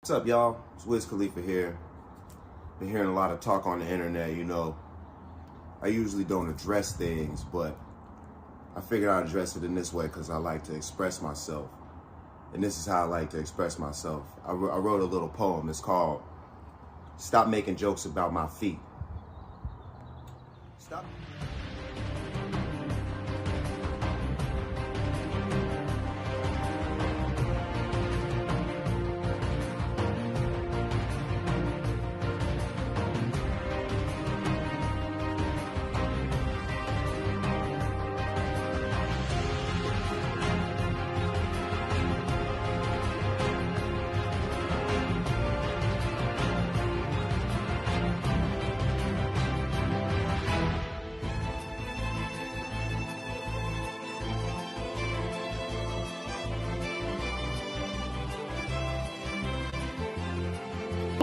What's up, y'all? It's Wiz Khalifa here. Been hearing a lot of talk on the internet, I usually don't address things, but I figured I'd address it in this way because I like to express myself. And this is how I like to express myself. I wrote a little poem. It's called Stop Making Jokes About My Feet. Stop.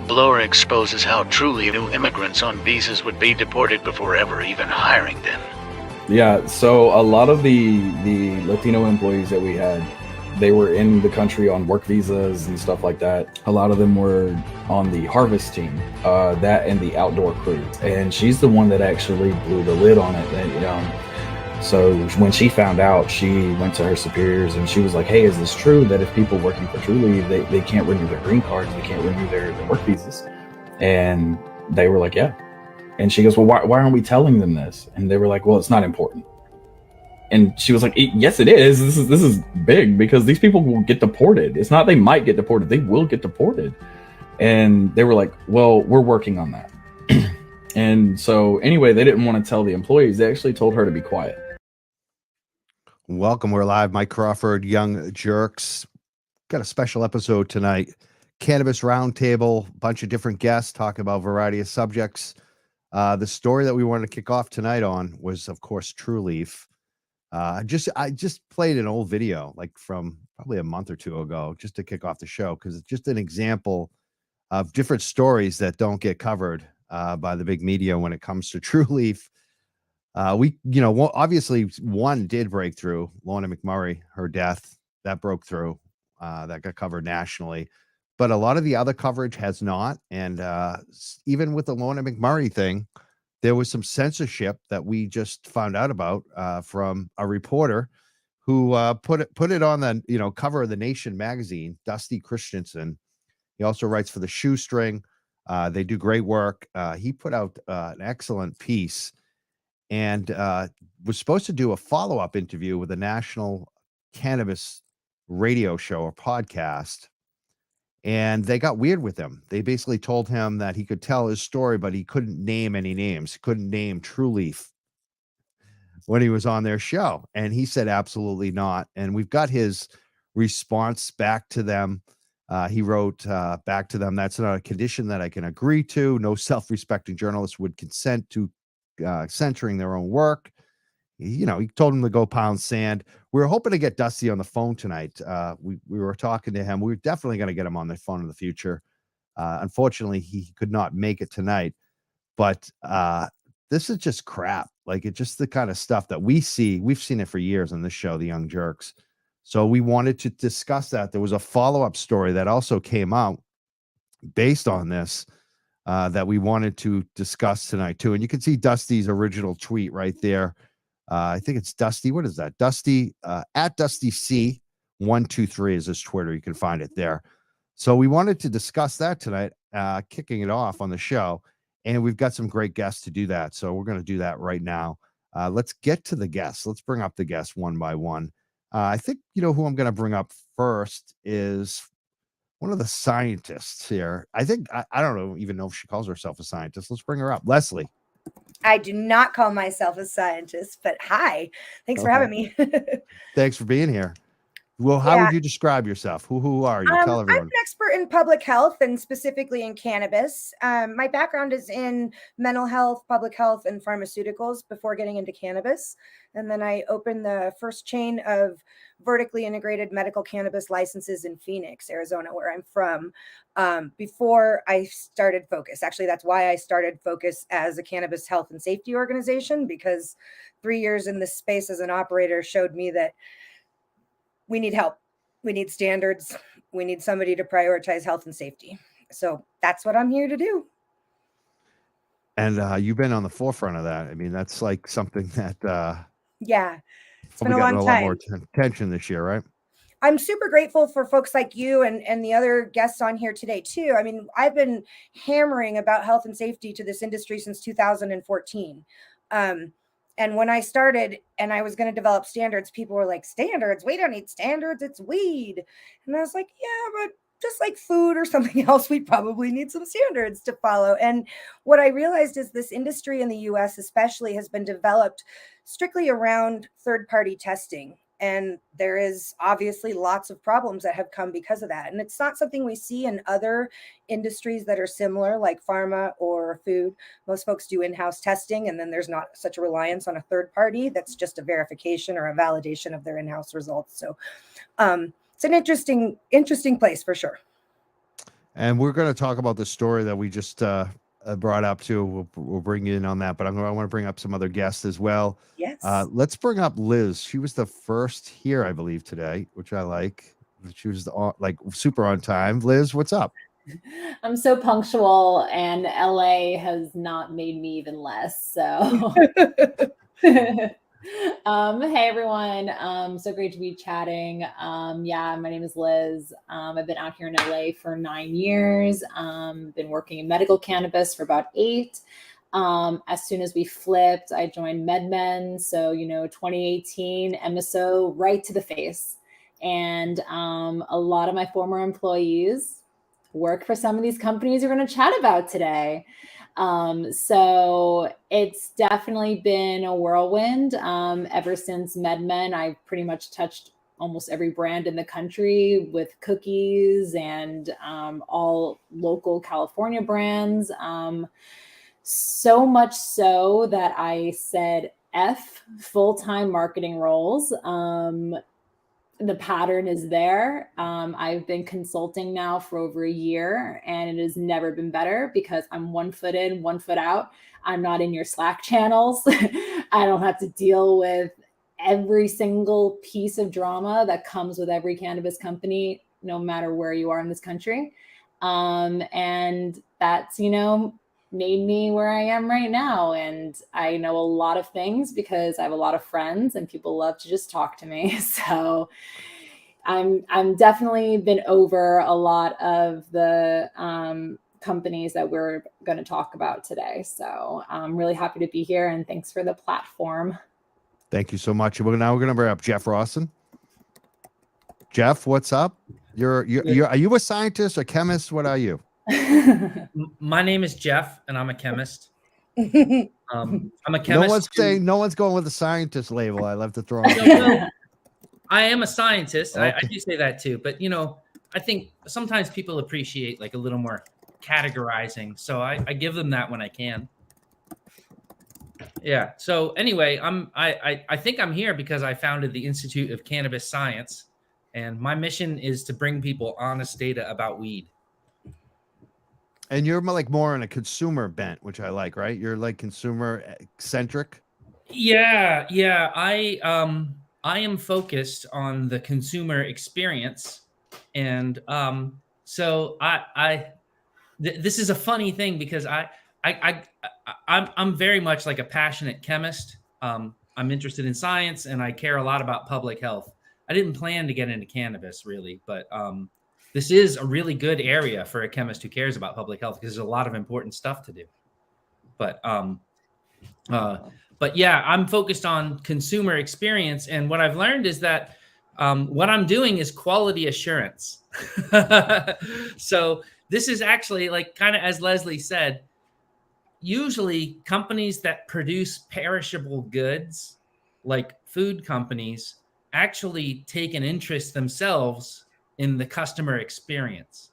Blower exposes how truly new immigrants on visas would be deported before ever even hiring them. Yeah, so a lot of the Latino employees that we had, they were in the country on work visas and stuff like that. A lot of them were on the harvest team, that and the outdoor crew. And she's the one that actually blew the lid on it. So when she found out, she went to her superiors and she was like, hey, is this true that if people working for Trulieve, they can't renew their green cards, they can't renew their work visas? And they were like, yeah. And she goes, well, why aren't we telling them this? And they were like, well, it's not important. And she was like, yes, it is. This is big because these people will get deported. It's not they might get deported, they will get deported. And they were like, well, we're working on that. And so anyway, they didn't want to tell the employees. They actually told her to be quiet. Welcome. We're live. Mike Crawford, Young Jerks. Got a special episode tonight. Cannabis roundtable, bunch of different guests talking about a variety of subjects. The story that we wanted to kick off tonight on was, of course, Trulieve. I just played an old video, like from probably a month or two ago, just to kick off the show, because it's just an example of different stories that don't get covered by the big media when it comes to Trulieve. Obviously one did break through. Lorna McMurray, her death, that broke through, that got covered nationally, but a lot of the other coverage has not. And even with the Lorna McMurray thing, there was some censorship that we just found out about from a reporter who put it on the cover of the Nation magazine. Dusty Christensen, he also writes for the Shoestring. They do great work. He put out an excellent piece. And was supposed to do a follow-up interview with a national cannabis radio show or podcast. And they got weird with him. They basically told him that he could tell his story, but he couldn't name any names. He couldn't name Trulieve when he was on their show. And he said, absolutely not. And we've got his response back to them. He wrote back to them, that's not a condition that I can agree to. No self-respecting journalist would consent to censoring their own work. He told him to go pound sand. We were hoping to get Dusty on the phone tonight. We were talking to him. We were definitely going to get him on the phone in the future. Unfortunately, he could not make it tonight. But this is just crap. Like, it's just the kind of stuff that we see. We've seen it for years on this show, The Young Jerks. So we wanted to discuss that. There was a follow-up story that also came out based on this, that we wanted to discuss tonight too. And you can see Dusty's original tweet right there. I think it's Dusty. What is that? Dusty at Dusty C123 is his Twitter. You can find it there. So we wanted to discuss that tonight, kicking it off on the show. And we've got some great guests to do that. So we're going to do that right now. Let's get to the guests. Let's bring up the guests one by one. I think, who I'm going to bring up first is one of the scientists here. I think, I don't even know if she calls herself a scientist. Let's bring her up. Leslie. I do not call myself a scientist, but hi. Thanks for having me. Thanks for being here. Well, how would you describe yourself? Who are you? Tell everyone. I'm an expert in public health and specifically in cannabis. My background is in mental health, public health, and pharmaceuticals before getting into cannabis. And then I opened the first chain of vertically integrated medical cannabis licenses in Phoenix, Arizona, where I'm from, before I started Focus. Actually, that's why I started Focus as a cannabis health and safety organization, because 3 years in this space as an operator showed me that we need help. We need standards. We need somebody to prioritize health and safety. So that's what I'm here to do. And you've been on the forefront of that. I mean, that's like something that Yeah, it's been probably a gotten long a lot more time. attention this year, right? I'm super grateful for folks like you and the other guests on here today too. I mean, I've been hammering about health and safety to this industry since 2014. And when I started and I was going to develop standards, people were like, standards? We don't need standards. It's weed. And I was like, yeah, but just like food or something else, we probably need some standards to follow. And what I realized is this industry in the US especially has been developed strictly around third-party testing. And there is obviously lots of problems that have come because of that. And it's not something we see in other industries that are similar, like pharma or food. Most folks do in-house testing, and then there's not such a reliance on a third party that's just a verification or a validation of their in-house results. So it's an interesting place for sure. And we're going to talk about the story that we just brought up too. We'll bring you in on that, but I want to bring up some other guests as well. Yes. Let's bring up Liz. She was the first here, I believe, today, which I like. She was like super on time. Liz, what's up? I'm so punctual, and LA has not made me even less. So, hey everyone. So great to be chatting. Yeah, my name is Liz. I've been out here in LA for 9 years. Been working in medical cannabis for about 8. As soon as we flipped, I joined MedMen. So, 2018 MSO right to the face. And a lot of my former employees work for some of these companies we're going to chat about today. So it's definitely been a whirlwind. Ever since MedMen, I've pretty much touched almost every brand in the country with cookies and all local California brands. So much so that I said F full-time marketing roles. The pattern is there. I've been consulting now for over a year, and it has never been better because I'm 1 foot in, 1 foot out. I'm not in your Slack channels. I don't have to deal with every single piece of drama that comes with every cannabis company, no matter where you are in this country. And that's, made me where I am right now. And I know a lot of things because I have a lot of friends and people love to just talk to me. So I'm definitely been over a lot of the companies that we're going to talk about today. So I'm really happy to be here, and thanks for the platform. Thank you so much. Now we're going to bring up Jeff Rawson. Jeff, what's up? Are you a scientist, a chemist? What are you? My name is Jeff, and I'm a chemist. I'm a chemist. No one's going with the scientist label. I love to throw. I am a scientist. Okay. I do say that too, but I think sometimes people appreciate like a little more categorizing, so I give them that when I can. Yeah. So anyway, I think I'm here because I founded the Institute of Cannabis Science, and my mission is to bring people honest data about weed. And you're like more on a consumer bent, which I like, right? You're like consumer centric. Yeah. I am focused on the consumer experience, and so this is a funny thing because I'm very much like a passionate chemist. I'm interested in science, and I care a lot about public health. I didn't plan to get into cannabis really, but this is a really good area for a chemist who cares about public health because there's a lot of important stuff to do. But yeah, I'm focused on consumer experience. And what I've learned is that what I'm doing is quality assurance. So this is actually like kind of as Leslie said, usually companies that produce perishable goods like food companies actually take an interest themselves in the customer experience.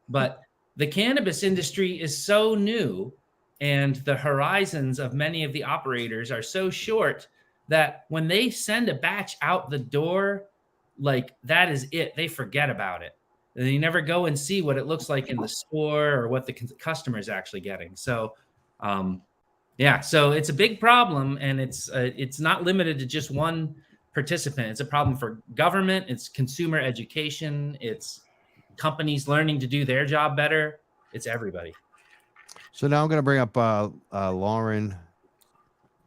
But the cannabis industry is so new, and the horizons of many of the operators are so short that when they send a batch out the door, like that is it. They forget about it. They never go and see what it looks like in the store or what the customer is actually getting. So, yeah, so it's a big problem, and it's not limited to just one participant. It's a problem for government. It's consumer education. It's companies learning to do their job better. It's everybody. So now I'm going to bring up Lauren,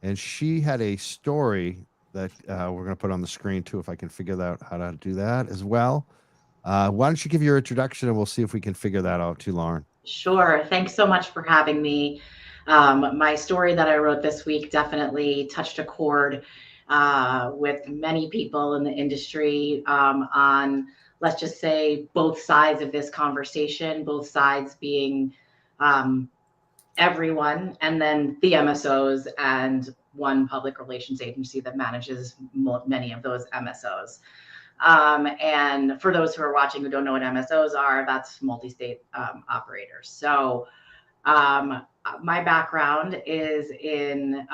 and she had a story that we're going to put on the screen too, if I can figure out how to do that as well. Why don't you give your introduction, and we'll see if we can figure that out too, Lauren. Sure. Thanks so much for having me. My story that I wrote this week definitely touched a chord with many people in the industry on, let's just say, both sides of this conversation, both sides being everyone, and then the MSOs and one public relations agency that manages many of those MSOs. And for those who are watching who don't know what MSOs are, that's multi-state operators. So my background is in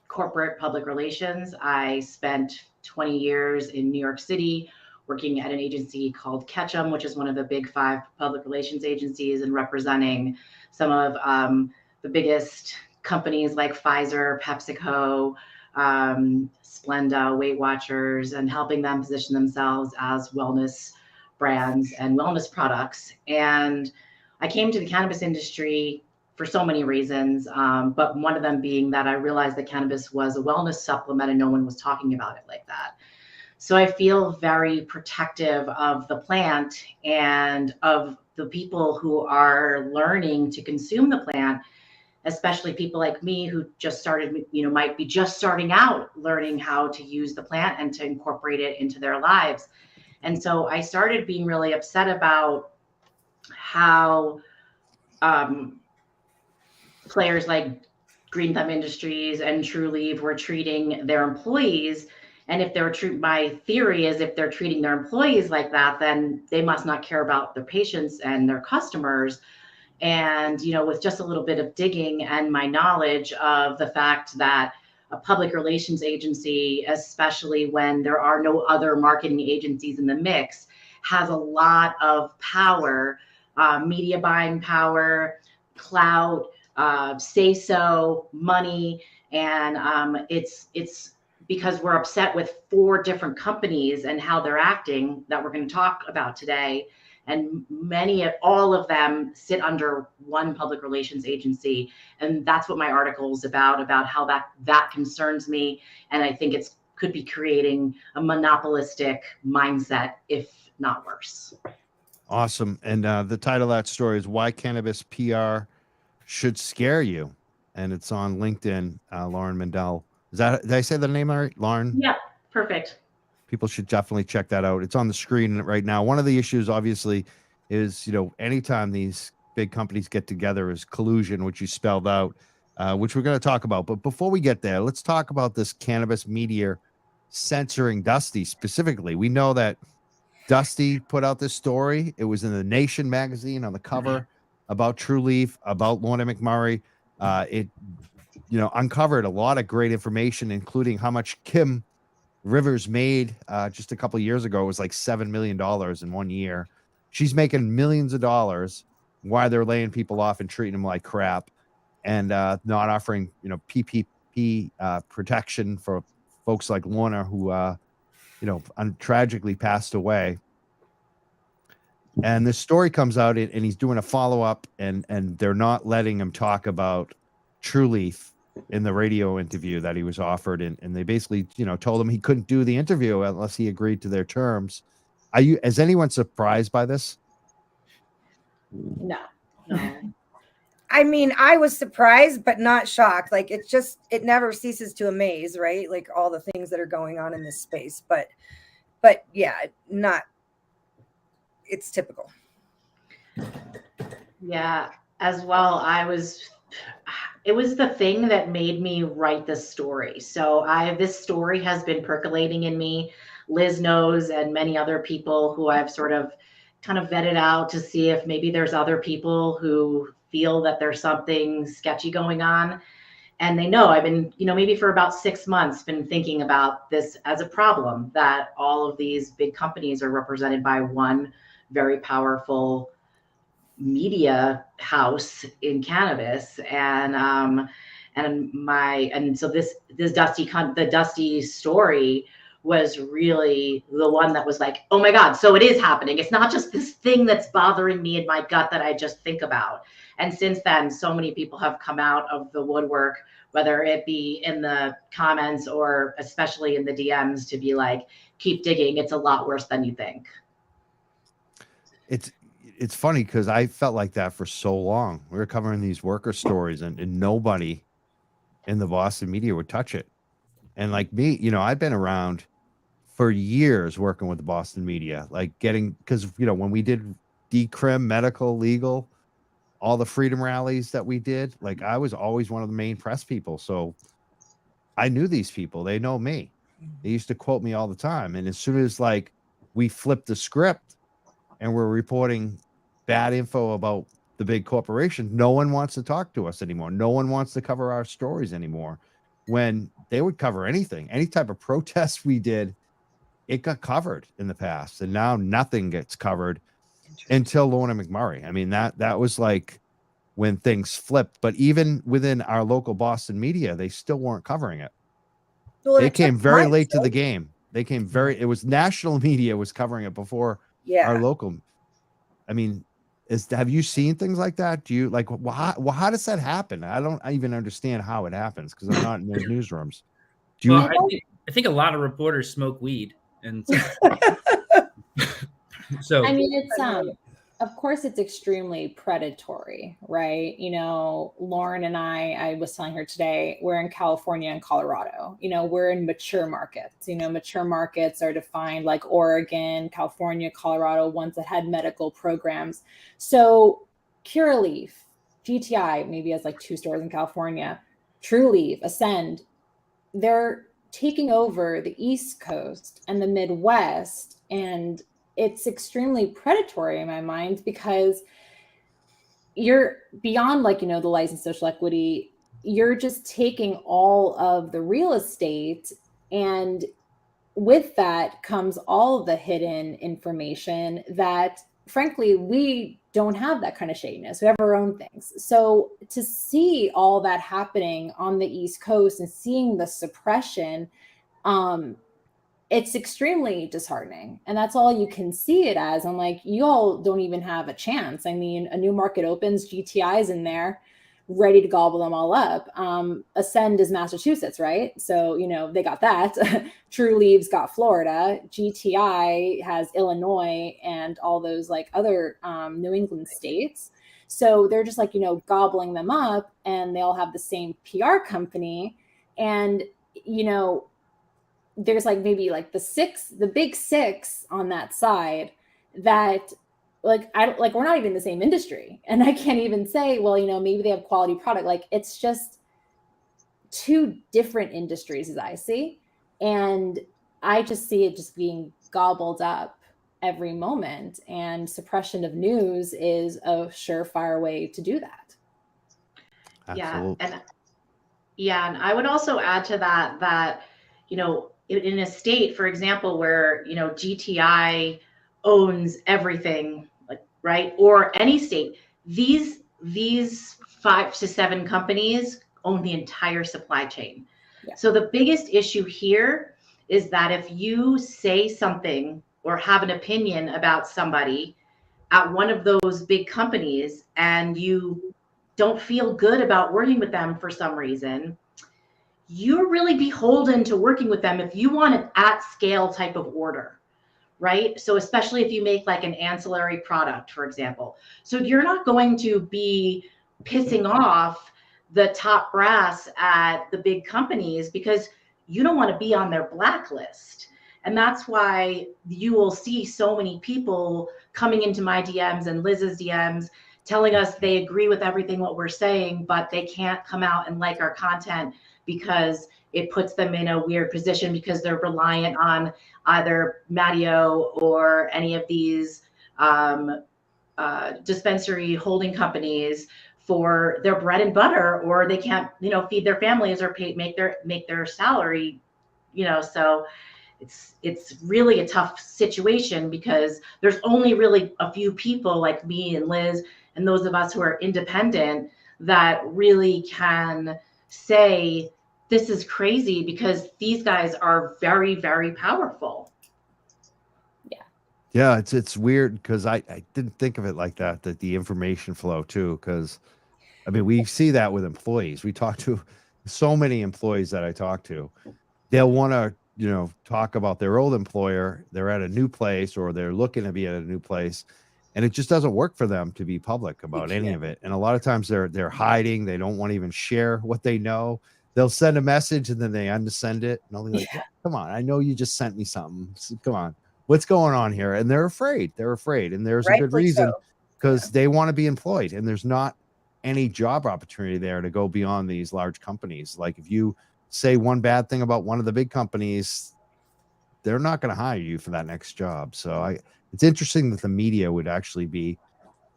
corporate public relations. I spent 20 years in New York City working at an agency called Ketchum, which is one of the big 5 public relations agencies, and representing some of the biggest companies like Pfizer, PepsiCo, Splenda, Weight Watchers, and helping them position themselves as wellness brands and wellness products. And I came to the cannabis industry for so many reasons, but one of them being that I realized that cannabis was a wellness supplement and no one was talking about it like that. So I feel very protective of the plant and of the people who are learning to consume the plant, especially people like me who just started, might be just starting out learning how to use the plant and to incorporate it into their lives. And so I started being really upset about how players like Green Thumb Industries and Trulieve were treating their employees. And if they're my theory is if they're treating their employees like that, then they must not care about their patients and their customers. And, with just a little bit of digging and my knowledge of the fact that a public relations agency, especially when there are no other marketing agencies in the mix, has a lot of power, media buying power, clout, say so, money. And it's because we're upset with 4 different companies and how they're acting that we're going to talk about today. And all of them sit under one public relations agency. And that's what my article is about how that concerns me. And I think it could be creating a monopolistic mindset, if not worse. Awesome. And the title of that story is Why Cannabis PR Should Scare You. And it's on LinkedIn, Lauren Mundell. Did I say the name right, Lauren? Yeah, perfect. People should definitely check that out. It's on the screen right now. One of the issues, obviously, is, anytime these big companies get together is collusion, which you spelled out, which we're going to talk about. But before we get there, let's talk about this cannabis media censoring Dusty specifically. We know that Dusty put out this story. It was in the Nation magazine on the cover about Trulieve, about Lorna McMurray. It uncovered a lot of great information, including how much Kim Rivers made just a couple of years ago. It was like $7 million in 1 year. She's making millions of dollars while they're laying people off and treating them like crap, and not offering PPP protection for folks like Lorna who tragically passed away. And this story comes out, and he's doing a follow-up, and they're not letting him talk about Trulieve in the radio interview that he was offered, and they basically told him he couldn't do the interview unless he agreed to their terms. Is anyone surprised by this? No. I mean, I was surprised but not shocked. Like, it never ceases to amaze, right? Like all the things that are going on in this space, but yeah, it's typical. Yeah, as well. It was the thing that made me write this story. So this story has been percolating in me. Liz knows, and many other people who I've sort of kind of vetted out to see if maybe there's other people who feel that there's something sketchy going on. And they know I've been, maybe for about 6 months, been thinking about this as a problem, that all of these big companies are represented by one very powerful media house in cannabis. And And so the Dusty story was really the one that was like, oh my God, so it is happening. It's not just this thing that's bothering me in my gut that I just think about. And since then, so many people have come out of the woodwork, whether it be in the comments or especially in the DMs, to be like, keep digging. It's a lot worse than you think. It's funny because I felt like that for so long. We were covering these worker stories and nobody in the Boston media would touch it. And like me, you know, I've been around for years working with the Boston media, like because, you know, when we did decrim, medical, legal, all the freedom rallies that we did, like I was always one of the main press people. So I knew these people, they know me. They used to quote me all the time. And as soon as like we flipped the script and we're reporting bad info about the big corporation, no one wants to talk to us anymore. No one wants to cover our stories anymore. When they would cover anything, any type of protest we did, it got covered in the past, and now nothing gets covered until Lorna McMurray. I mean, that was like when things flipped. But even within our local Boston media, they still weren't covering it. Well, They came very late to the game. They came it was national media was covering it before our local. I mean, have you seen things like that? Do you like, how does that happen? I don't even understand how it happens because I'm not in those newsrooms. Do you? Well, I think a lot of reporters smoke weed, and so I mean, it's of course it's extremely predatory, right? You know, Lauren and I was telling her today, we're in California and Colorado. You know, we're in mature markets. You know, mature markets are defined like Oregon, California, Colorado, ones that had medical programs. So Curaleaf, GTI maybe has like 2 stores in California, Trulieve, Ascend, they're taking over the East Coast and the Midwest, and it's extremely predatory in my mind because you're beyond like, you know, the licensed social equity, you're just taking all of the real estate, and with that comes all of the hidden information that frankly we don't have that kind of shadiness. We have our own things. So to see all that happening on the East Coast and seeing the suppression, it's extremely disheartening. And that's all you can see it as. I'm like, you all don't even have a chance. I mean, a new market opens, GTI's in there, ready to gobble them all up. Ascend is Massachusetts, right? So, you know, they got that. Trulieve's got Florida. GTI has Illinois and all those like other New England states. So they're just like, you know, gobbling them up, and they all have the same PR company. And, you know, there's like maybe like the big 6 on that side that like, we're not even in the same industry. And I can't even say, well, you know, maybe they have quality product. Like it's just 2 different industries as I see. And I just see it just being gobbled up every moment. And suppression of news is a surefire way to do that. Absolutely. And I would also add to that, you know, in a state, for example, where, you know, GTI owns everything, like, right? Or any state, these 5 to 7 companies own the entire supply chain. Yeah. So the biggest issue here is that if you say something or have an opinion about somebody at one of those big companies and you don't feel good about working with them for some reason, you're really beholden to working with them if you want an at-scale type of order, right? So especially if you make like an ancillary product, for example. So you're not going to be pissing off the top brass at the big companies because you don't want to be on their blacklist. And that's why you will see so many people coming into my DMs and Liz's DMs telling us they agree with everything what we're saying, but they can't come out and like our content because it puts them in a weird position because they're reliant on either Matteo or any of these dispensary holding companies for their bread and butter, or they can't, you know, feed their families or make their salary, you know. So it's really a tough situation because there's only really a few people like me and Liz and those of us who are independent that really can say this is crazy, because these guys are very, very powerful. Yeah, it's weird because I didn't think of it like that the information flow too, because I mean we see that with employees. We talk to so many employees that I talk to. They'll want to, you know, talk about their old employer. They're at a new place or they're looking to be at a new place, and it just doesn't work for them to be public about any of it. And a lot of times they're hiding. They don't want to even share what they know. They'll send a message and then they unsend it. And I'll be like, come on, I know you just sent me something. So, come on, what's going on here? And they're afraid. They're afraid. And there's a good Rightfully reason, so. because they want to be employed and there's not any job opportunity there to go beyond these large companies. Like if you say one bad thing about one of the big companies, they're not going to hire you for that next job. So it's interesting that the media would actually be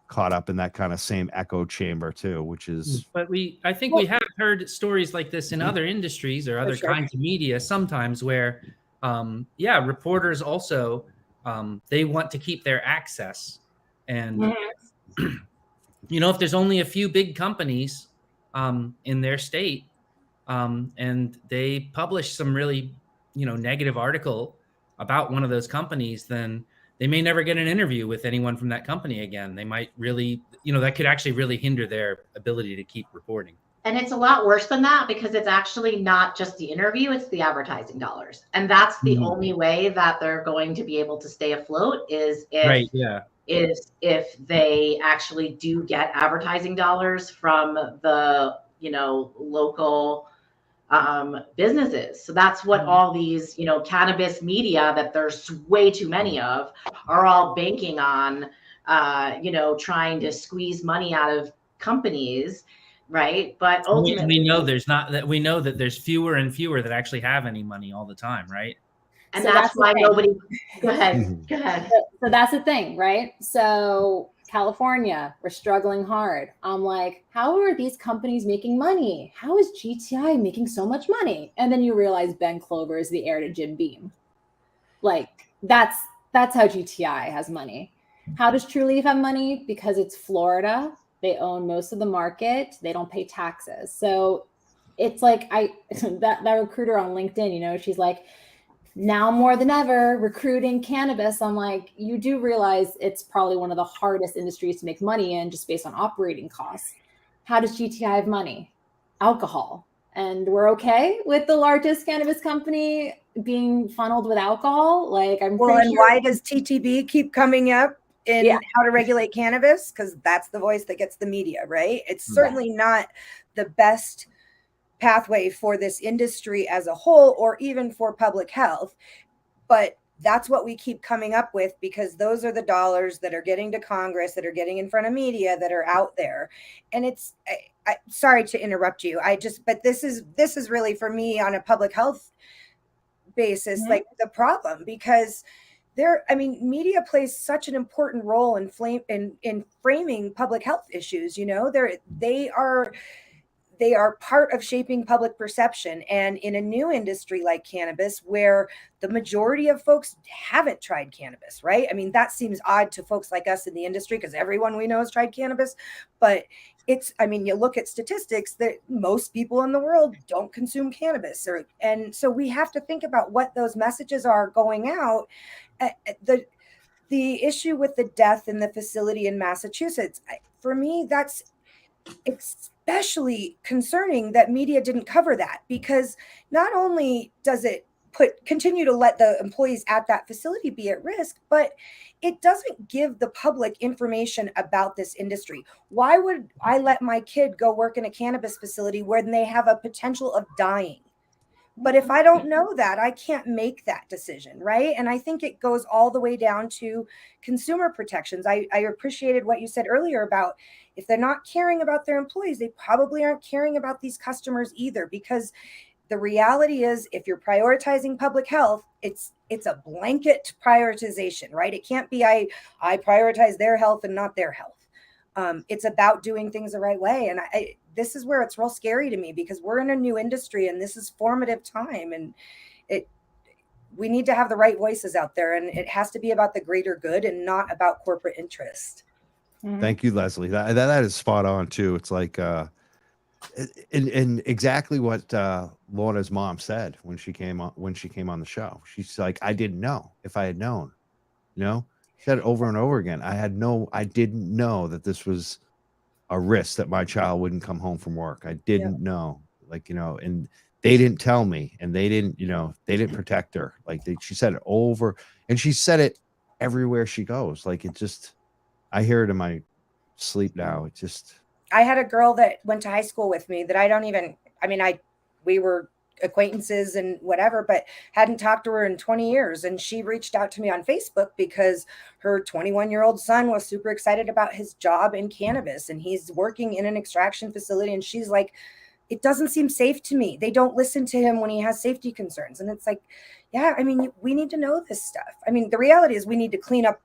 caught up in that kind of same echo chamber too, which is. But I think we have heard stories like this in other industries or other kinds of media sometimes where, reporters also, they want to keep their access. And, you know, if there's only a few big companies in their state and they publish some really, you know, negative article about one of those companies, then they may never get an interview with anyone from that company again. They might really, you know, that could actually really hinder their ability to keep reporting. And it's a lot worse than that, because it's actually not just the interview, it's the advertising dollars. And that's the only way that they're going to be able to stay afloat is if they actually do get advertising dollars from the, you know, local businesses. So that's what all these, you know, cannabis media that there's way too many of are all banking on, you know, trying to squeeze money out of companies, right? But ultimately, we know that there's fewer and fewer that actually have any money all the time, right? And so that's why nobody. Go ahead. So that's the thing, right? So California, we're struggling hard. I'm like, how are these companies making money? How is GTI making so much money? And then you realize Ben Clover is the heir to Jim Beam. Like that's how GTI has money. How does Trulieve have money? Because it's Florida. They own most of the market. They don't pay taxes. So it's like that recruiter on LinkedIn, you know, she's like, now more than ever, recruiting cannabis. I'm like, you do realize it's probably one of the hardest industries to make money in just based on operating costs. How does GTI have money? Alcohol. And we're okay with the largest cannabis company being funneled with alcohol. Like I'm well, and why does TTB keep coming up in how to regulate cannabis? Because that's the voice that gets the media, right? It's certainly not the best pathway for this industry as a whole, or even for public health. But that's what we keep coming up with, because those are the dollars that are getting to Congress, that are getting in front of media, that are out there. And it's, sorry to interrupt you. But this is really for me on a public health basis, like the problem, because media plays such an important role in framing public health issues. You know, they are part of shaping public perception. And in a new industry like cannabis, where the majority of folks haven't tried cannabis, right? I mean, that seems odd to folks like us in the industry, because everyone we know has tried cannabis. But you look at statistics that most people in the world don't consume cannabis. And so we have to think about what those messages are going out. The issue with the death in the facility in Massachusetts, for me, that's especially concerning that media didn't cover that, because not only does it continue to let the employees at that facility be at risk, but it doesn't give the public information about this industry. Why would I let my kid go work in a cannabis facility where they have a potential of dying? But if I don't know that, I can't make that decision, right? And I think it goes all the way down to consumer protections. I appreciated what you said earlier about if they're not caring about their employees, they probably aren't caring about these customers either, because the reality is, if you're prioritizing public health, it's a blanket prioritization, right? It can't be I prioritize their health and not their health. It's about doing things the right way. And this is where it's real scary to me, because we're in a new industry and this is formative time, and we need to have the right voices out there, and it has to be about the greater good and not about corporate interest. Thank you, Leslie. That is spot on too. It's like And exactly what Lorna's mom said when she came on the show. She's like, I didn't know. If I had known, you know, she said it over and over again. I didn't know that this was a risk that my child wouldn't come home from work. I didn't know, like, you know, and they didn't tell me, and they didn't, you know, they didn't protect her. Like she said it over, and she said it everywhere she goes. Like, it just, I hear it in my sleep now. It just, I had a girl that went to high school with me that we were acquaintances and whatever, but hadn't talked to her in 20 years. And she reached out to me on Facebook because her 21-year-old son was super excited about his job in cannabis, and he's working in an extraction facility. And she's like, it doesn't seem safe to me. They don't listen to him when he has safety concerns. And it's like, yeah, I mean, we need to know this stuff. I mean, the reality is we need to clean up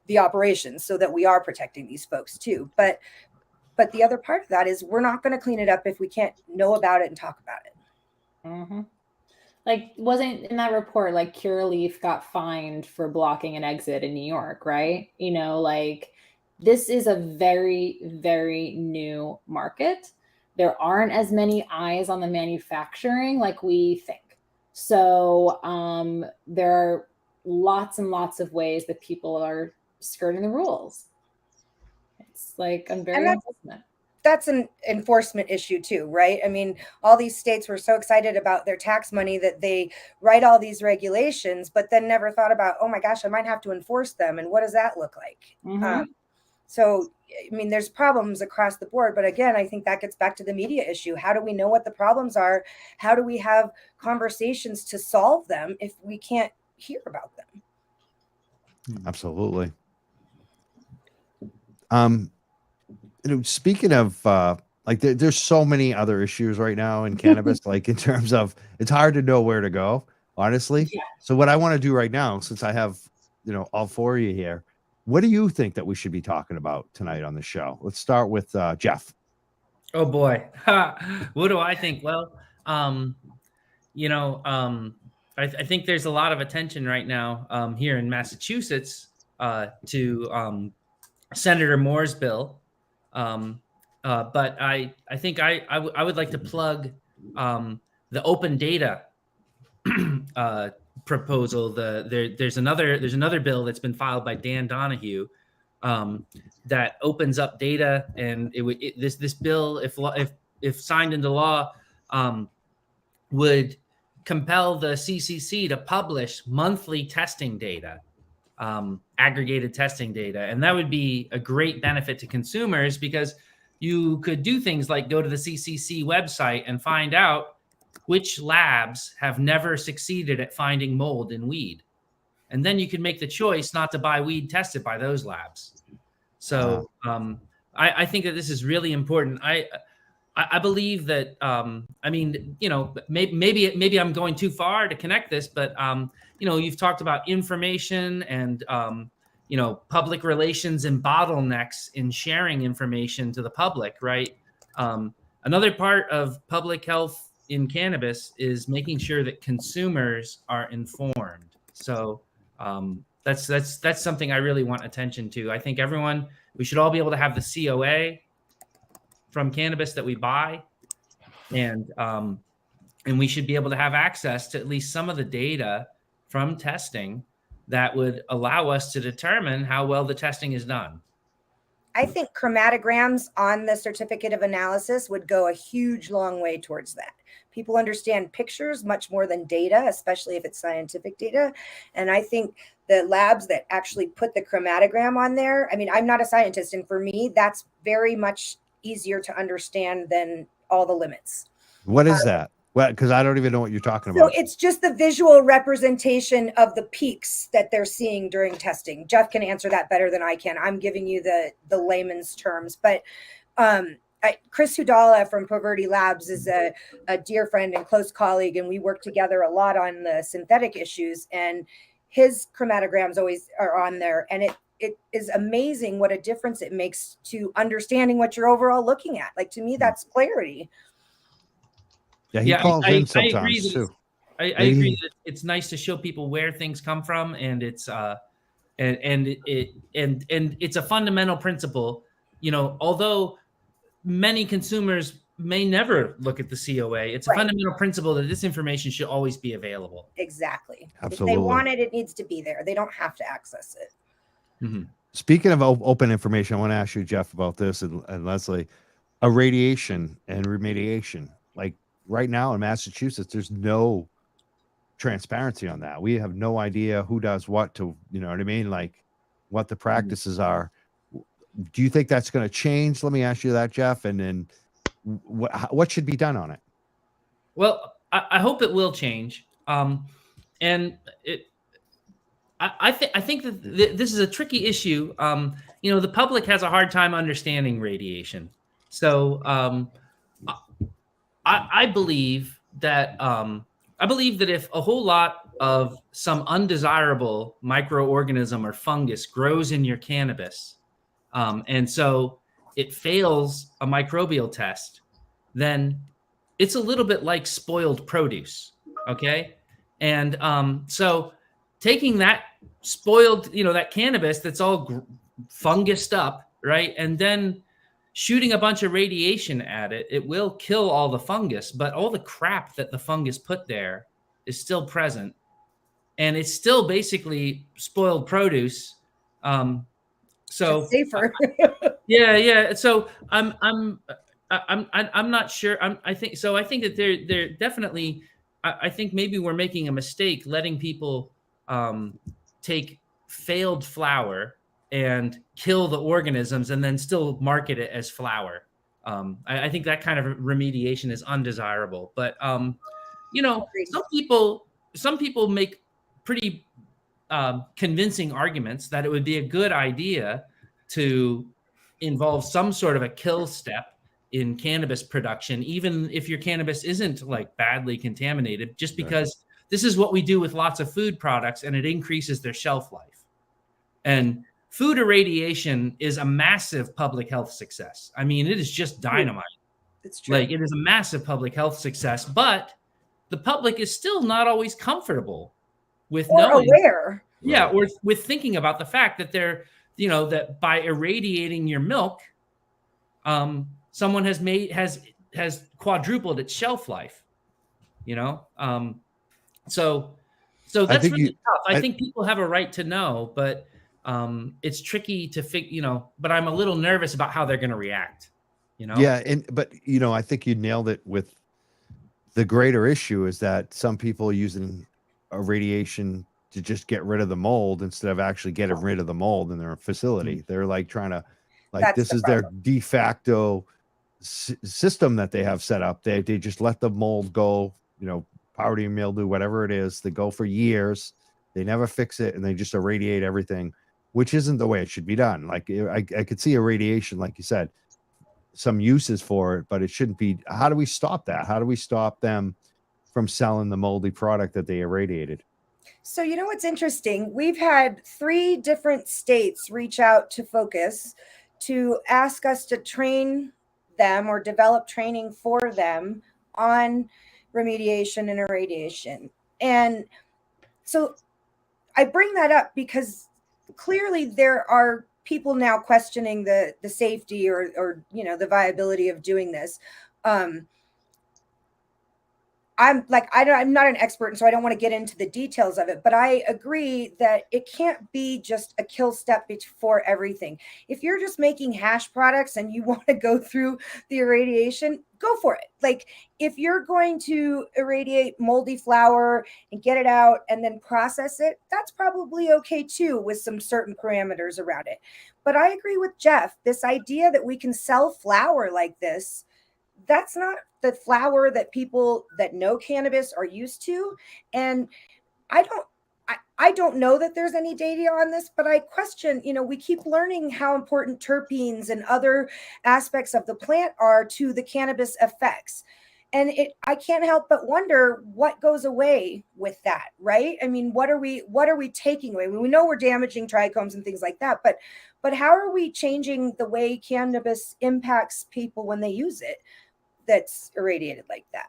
the operations so that we are protecting these folks too. But the other part of that is we're not going to clean it up if we can't know about it and talk about it. Mm-hmm. Like, wasn't in that report, like Trulieve got fined for blocking an exit in New York, right? You know, like, this is a very, very new market. There aren't as many eyes on the manufacturing like we think. So there are lots and lots of ways that people are skirting the rules. It's like, I'm very unfortunate. That's an enforcement issue too, right? I mean, all these states were so excited about their tax money that they write all these regulations, but then never thought about, oh my gosh, I might have to enforce them. And what does that look like? Mm-hmm. So, I mean, there's problems across the board. But again, I think that gets back to the media issue. How do we know what the problems are? How do we have conversations to solve them if we can't hear about them? Absolutely. You know, speaking of like, there's so many other issues right now in cannabis, like, in terms of, it's hard to know where to go, honestly. Yeah. So what I want to do right now, since I have, you know, all four of you here, what do you think that we should be talking about tonight on the show? Let's start with Jeff. Oh boy. What do I think? Well, you know, I think there's a lot of attention right now here in Massachusetts to Senator Moore's bill. But I think I would like to plug the open data proposal. There's another bill that's been filed by Dan Donahue that opens up data, and this bill, if signed into law, would compel the CCC to publish monthly testing data, aggregated testing data. And that would be a great benefit to consumers, because you could do things like go to the CCC website and find out which labs have never succeeded at finding mold in weed. And then you can make the choice not to buy weed tested by those labs. So I think that this is really important. I believe that, I mean, you know, maybe I'm going too far to connect this, but, you know, you've talked about information and, you know, public relations and bottlenecks in sharing information to the public, right? Another part of public health in cannabis is making sure that consumers are informed. So that's something I really want attention to. I think we should all be able to have the COA from cannabis that we buy, and we should be able to have access to at least some of the data from testing that would allow us to determine how well the testing is done. I think chromatograms on the certificate of analysis would go a huge long way towards that. People understand pictures much more than data, especially if it's scientific data. And I think the labs that actually put the chromatogram on there, I mean, I'm not a scientist, and for me, that's very much easier to understand than all the limits. What is that? Well, because I don't even know what you're talking So about. it's just the visual representation of the peaks that they're seeing during testing. Jeff can answer that better than I can. I'm giving you the layman's terms, but Chris Udell from Poverty Labs is a dear friend and close colleague, and we work together a lot on the synthetic issues, and his chromatograms always are on there, and it is amazing what a difference it makes to understanding what you're overall looking at. Like, to me, that's clarity. Yeah, he calls in sometimes, I agree too. I agree that it's nice to show people where things come from, and it's and it's a fundamental principle. You know, although many consumers may never look at the COA. It's a Right. fundamental principle that this information should always be available. Exactly. Absolutely. If they want it, it needs to be there. They don't have to access it. Mm-hmm. Speaking of open information, I want to ask you, Jeff, about this, and Leslie, irradiation and remediation. Like right now in Massachusetts, there's no transparency on that. We have no idea who does what to, you know what I mean? Like what the practices are. Do you think that's going to change? Let me ask you that, Jeff. And then what should be done on it? Well, I hope it will change. And I think that this is a tricky issue. The public has a hard time understanding radiation. So I believe that if a whole lot of some undesirable microorganism or fungus grows in your cannabis, and so it fails a microbial test, then it's a little bit like spoiled produce. Okay. And so taking that spoiled, that cannabis that's all fungused up, right? And then shooting a bunch of radiation at it, it will kill all the fungus, but all the crap that the fungus put there is still present. And it's still basically spoiled produce. So Just safer. yeah. So I'm not sure. I think that they're definitely, I think maybe we're making a mistake letting people take failed flour and kill the organisms and then still market it as flour. I think that kind of remediation is undesirable. But some people make pretty convincing arguments that it would be a good idea to involve some sort of a kill step in cannabis production, even if your cannabis isn't like badly contaminated, just because this is what we do with lots of food products and it increases their shelf life. And food irradiation is a massive public health success. I mean, it is just dynamite. It's true. Like, it is a massive public health success, but the public is still not always comfortable with knowing. Aware. Yeah, or with thinking about the fact that they're, that by irradiating your milk, someone has quadrupled its shelf life. So that's really tough. I think people have a right to know, but it's tricky to figure, but I'm a little nervous about how they're going to react, Yeah. But I think you nailed it with the greater issue is that some people are using irradiation to just get rid of the mold instead of actually getting rid of the mold in their facility. Mm-hmm. They're like trying to, this is their de facto system that they have set up. They just let the mold go, powdery mildew, whatever it is, they go for years. They never fix it, and they just irradiate everything, which isn't the way it should be done. Like I could see irradiation, like you said, some uses for it, but it shouldn't be. How do we stop that? How do we stop them from selling the moldy product that they irradiated? So, what's interesting? We've had 3 different states reach out to Focus to ask us to train them or develop training for them on remediation and irradiation. And so I bring that up because clearly there are people now questioning the safety or the viability of doing this. I'm not an expert, and so I don't want to get into the details of it, but I agree that it can't be just a kill step before everything. If you're just making hash products and you want to go through the irradiation, go for it. Like, if you're going to irradiate moldy flour and get it out and then process it, that's probably okay too, with some certain parameters around it. But I agree with Jeff, this idea that we can sell flour like this, that's not the flour that people that know cannabis are used to. And I don't know that there's any data on this, but I question, we keep learning how important terpenes and other aspects of the plant are to the cannabis effects. And I can't help but wonder what goes away with that, right? I mean, what are we taking away? We know we're damaging trichomes and things like that, but how are we changing the way cannabis impacts people when they use it that's irradiated like that?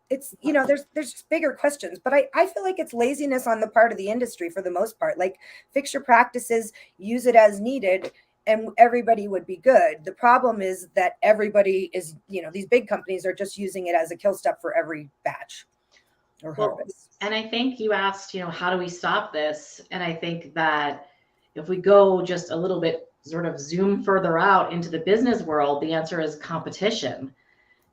It's, there's just bigger questions, but I feel like it's laziness on the part of the industry for the most part. Like, fix your practices, use it as needed, and everybody would be good. The problem is that everybody is, these big companies are just using it as a kill step for every batch or harvest. And I think you asked, how do we stop this? And I think that if we go just a little bit sort of zoom further out into the business world, the answer is competition.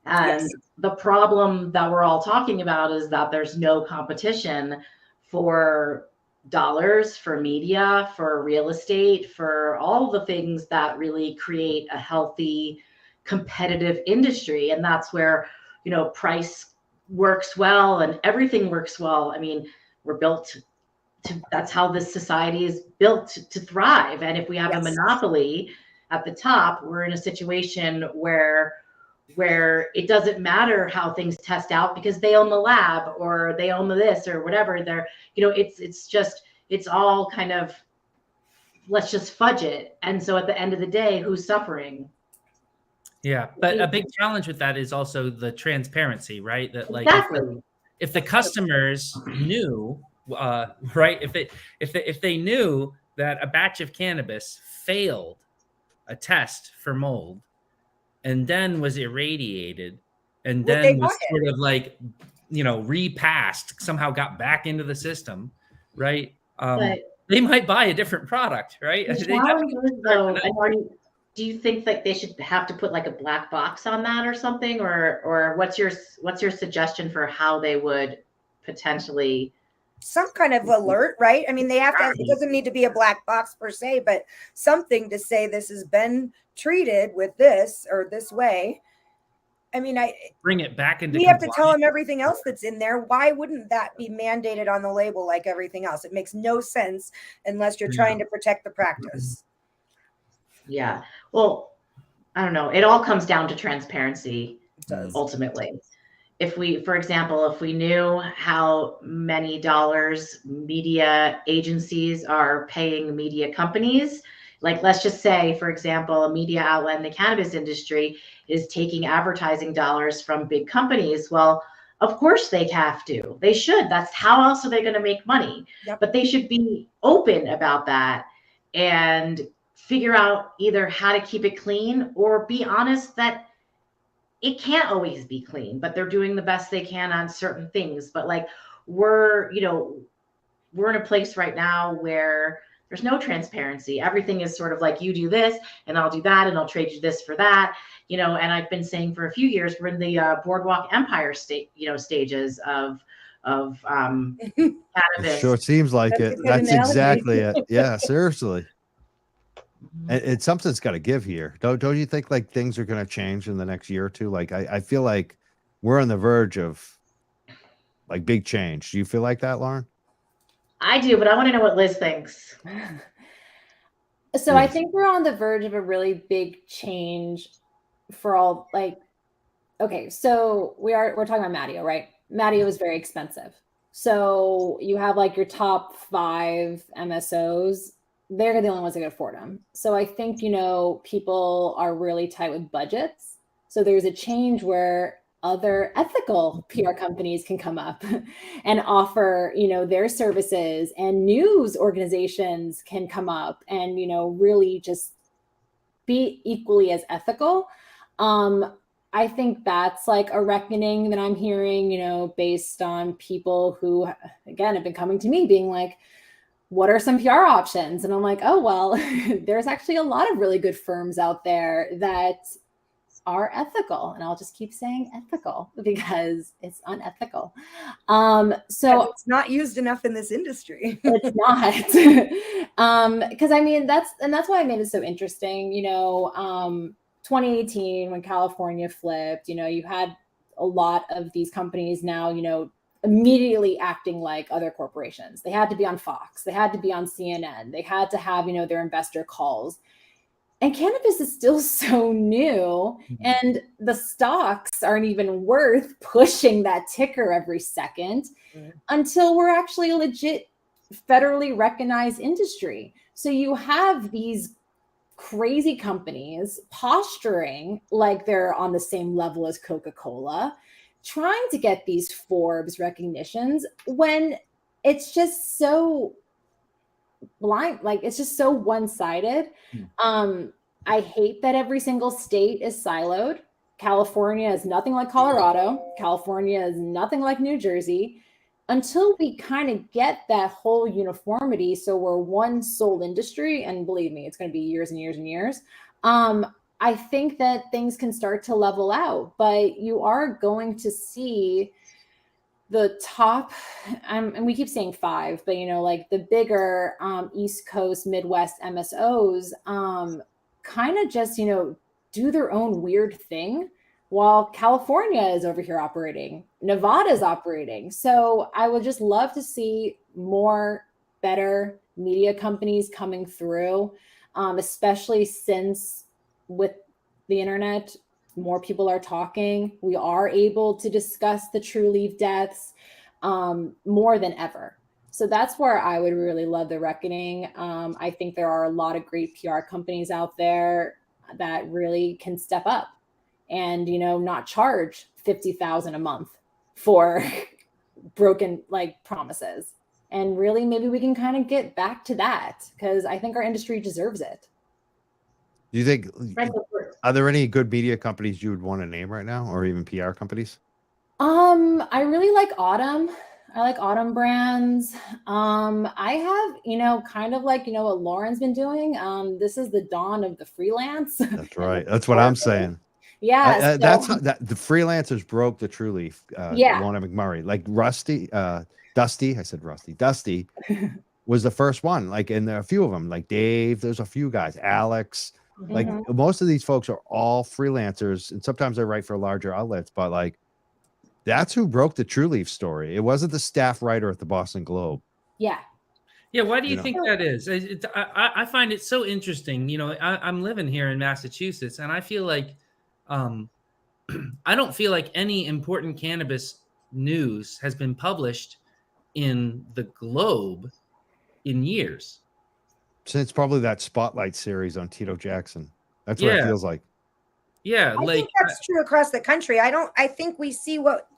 And Yes. the problem that we're all talking about is that there's no competition for dollars, for media, for real estate, for all the things that really create a healthy, competitive industry. And that's where, price works well and everything works well. I mean, we're built to, that's how this society is built to thrive. And if we have a monopoly at the top, we're in a situation where it doesn't matter how things test out because they own the lab or they own this or whatever. They're, it's all kind of, let's just fudge it. And so at the end of the day, who's suffering? Yeah, but a big challenge with that is also the transparency, right? That like if the customers knew, right? If they knew that a batch of cannabis failed a test for mold, and then was irradiated, and then was sort of like, repassed, somehow got back into the system, right? They might buy a different product, right? Do you think like they should have to put like a black box on that or something, or what's your suggestion for how they would potentially? Some kind of alert, right? I mean, they have to, it doesn't need to be a black box per se, but something to say this has been treated with this or this way. I mean, bring it back into we have to tell them everything else that's in there. Why wouldn't that be mandated on the label like everything else? It makes no sense unless you're trying to protect the practice. Yeah. Well, I don't know. It all comes down to transparency ultimately. If we, for example, if we knew how many dollars media agencies are paying media companies, like let's just say, for example, a media outlet in the cannabis industry is taking advertising dollars from big companies. Well, of course they have to. They should. That's how else are they going to make money? Yep. But they should be open about that and figure out either how to keep it clean or be honest that it can't always be clean, but they're doing the best they can on certain things. But like we're in a place right now where there's no transparency. Everything is sort of like you do this and I'll do that and I'll trade you this for that, and I've been saying for a few years, we're in the boardwalk empire stages of cannabis. It sure seems like it. That's exactly it. Yeah, seriously. And something's got to give here. Don't you think like things are going to change in the next year or two? Like I feel like we're on the verge of like big change. Do you feel like that, Lauren? I do, but I want to know what Liz thinks. So I think we're on the verge of a really big change for all, like, okay, so we're talking about Matteo, right? Matteo is very expensive. So you have like your top 5 MSOs. They're the only ones that can afford them. So I think, people are really tight with budgets. So there's a change where other ethical PR companies can come up and offer, their services, and news organizations can come up and, really just be equally as ethical. I think that's like a reckoning that I'm hearing, based on people who, again, have been coming to me being like, what are some PR options? And I'm like, oh, well, there's actually a lot of really good firms out there that are ethical. And I'll just keep saying ethical because it's unethical. So it's not used enough in this industry. It's not. Because I mean, that's why I made it so interesting. 2018, when California flipped, you had a lot of these companies now, immediately acting like other corporations. They had to be on Fox. They had to be on CNN. They had to have, their investor calls. And cannabis is still so new, and the stocks aren't even worth pushing that ticker every second until we're actually a legit federally recognized industry. So you have these crazy companies posturing like they're on the same level as Coca-Cola, trying to get these Forbes recognitions when it's just so blind, like it's just so one-sided. I hate that every single state is siloed. California is nothing like Colorado. California is nothing like New Jersey. Until we kind of get that whole uniformity, so we're one sole industry, and believe me, it's going to be years and years and years. I think that things can start to level out, but you are going to see the top, and we keep saying 5, but like the bigger East Coast, Midwest MSOs, kind of just do their own weird thing, while California is over here operating, Nevada is operating. So I would just love to see more better media companies coming through, especially since with the internet, more people are talking. We are able to discuss the Trulieve deaths more than ever. So that's where I would really love the reckoning. I think there are a lot of great PR companies out there that really can step up and not charge $50,000 a month for broken promises. And really, maybe we can kind of get back to that, because I think our industry deserves it. Do you think, are there any good media companies you would want to name right now, or even PR companies? I really like Autumn. I like Autumn Brands. I have, kind of like, what Lauren's been doing. This is the dawn of the freelance. That's right. That's what I'm saying. Yeah. That's how, the freelancers broke the Trulieve. Yeah. Lorna McMurray, like Dusty. I said Rusty. Dusty was the first one. And there are a few of them, like Dave. There's a few guys. Alex. Most of these folks are all freelancers, and sometimes they write for larger outlets. But that's who broke the Trulieve story. It wasn't the staff writer at the Boston Globe. Yeah. Yeah. Why do you think that is? I find it so interesting. I'm living here in Massachusetts, and I feel like I don't feel like any important cannabis news has been published in the Globe in years. Since probably that Spotlight series on Tito Jackson. That's what it feels like. Yeah. I think that's true across the country. I think we see what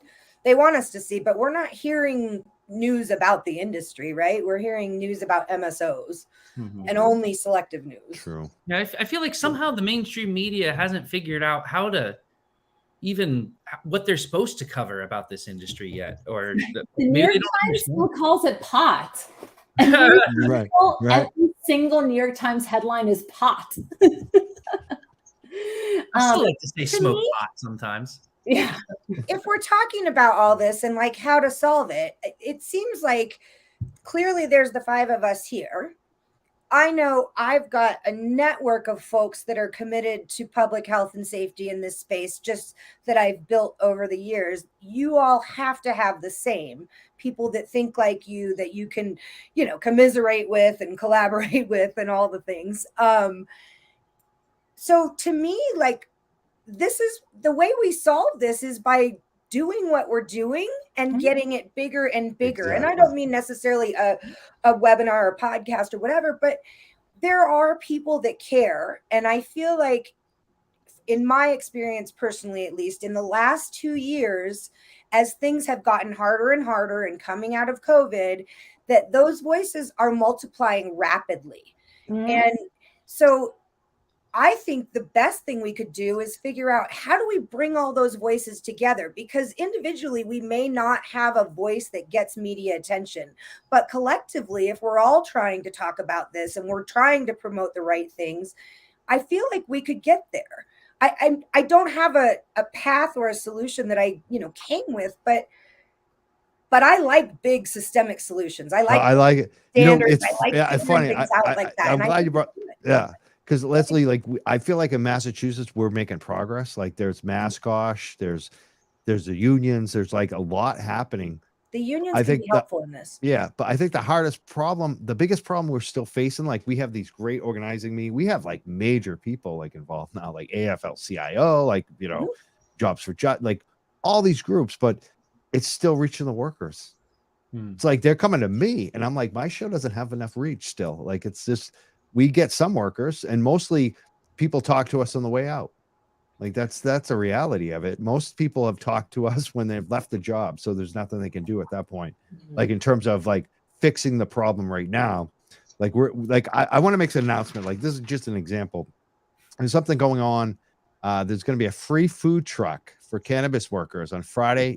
they want us to see, but we're not hearing news about the industry, right? We're hearing news about MSOs and only selective news. True. Yeah, I feel like somehow the mainstream media hasn't figured out how to even what they're supposed to cover about this industry yet, or the New York Times still calls it pot. Right. Every single New York Times headline is pot. I still like to say smoke pot sometimes. Yeah. If we're talking about all this and how to solve it, it seems like clearly there's the 5 of us here. I know I've got a network of folks that are committed to public health and safety in this space, just that I've built over the years. You all have to have the same people that think like you, that you can, commiserate with and collaborate with and all the things. So to me, this is the way we solve this, is by doing what we're doing and getting it bigger and bigger. Exactly. And I don't mean necessarily a webinar or podcast or whatever, but there are people that care. And I feel like, in my experience personally, at least in the last 2 years, as things have gotten harder and harder and coming out of COVID, that those voices are multiplying rapidly. And so I think the best thing we could do is figure out, how do we bring all those voices together? Because individually, we may not have a voice that gets media attention, but collectively, if we're all trying to talk about this and we're trying to promote the right things, I feel like we could get there. I don't have a path or a solution that I came with, but I like big systemic solutions. I like it. Standards. It's funny. I'm glad you brought. Yeah. Because Leslie, I feel like in Massachusetts, we're making progress. There's Mascosh, there's the unions, there's a lot happening. The unions can be helpful in this. Yeah, but I think the biggest problem we're still facing, we have these great organizing meetings. We have major people involved now, like AFL-CIO, Jobs for Just, all these groups, but it's still reaching the workers. It's they're coming to me, and I'm my show doesn't have enough reach still. It's just, we get some workers, and mostly people talk to us on the way out. That's a reality of it. Most people have talked to us when they've left the job, so there's nothing they can do at that point. In terms of fixing the problem right now. Like I want to make an announcement. Like, this is just an example. There's something going on. There's going to be a free food truck for cannabis workers on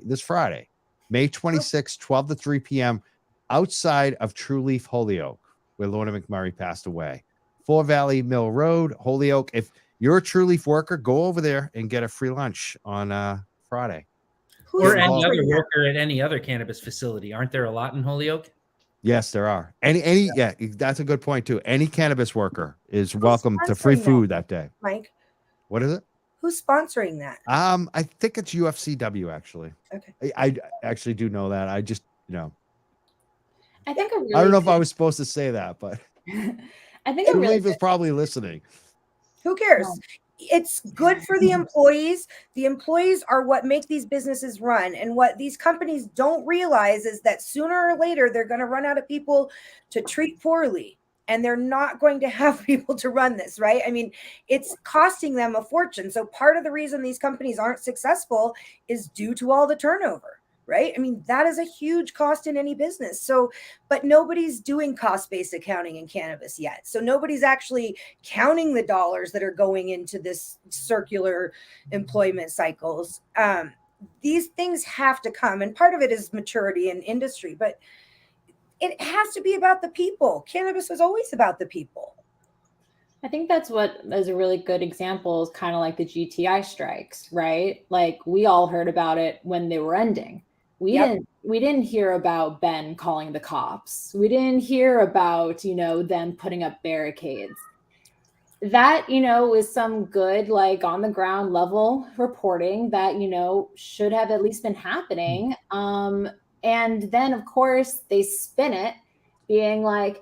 this Friday, May 26th, 12 to 3 p.m. outside of Trulieve, Holyoke, where Lorna McMurray passed away. 4 Valley Mill Road, Holyoke. If you're a Trulieve worker, go over there and get a free lunch on Friday. Or any other worker at any other cannabis facility. Aren't there a lot in Holyoke? Yes, there are. Yeah, that's a good point too. Any cannabis worker is welcome to free food that day. Mike, what is it? Who's sponsoring that? I think it's UFCW actually. Okay. I actually do know that. I just, I think I don't know if I was supposed to say that, but I think Trulieve is probably listening. Who cares? It's good for the employees. The employees are what make these businesses run. And what these companies don't realize is that sooner or later, they're going to run out of people to treat poorly. And they're not going to have people to run this, right? I mean, it's costing them a fortune. So part of the reason these companies aren't successful is due to all the turnover, right? I mean, that is a huge cost in any business. So, but nobody's doing cost-based accounting in cannabis yet. So nobody's actually counting the dollars that are going into this circular employment cycles. These things have to come. And part of it is maturity in industry, but it has to be about the people. Cannabis was always about the people. I think that's what is a really good example is kind of like the GTI strikes, right? Like we all heard about it when they were ending. We didn't hear about Ben calling the cops. We didn't hear about, them putting up barricades. That, is some good, like on the ground level reporting that, should have at least been happening. And then, of course, they spin it being like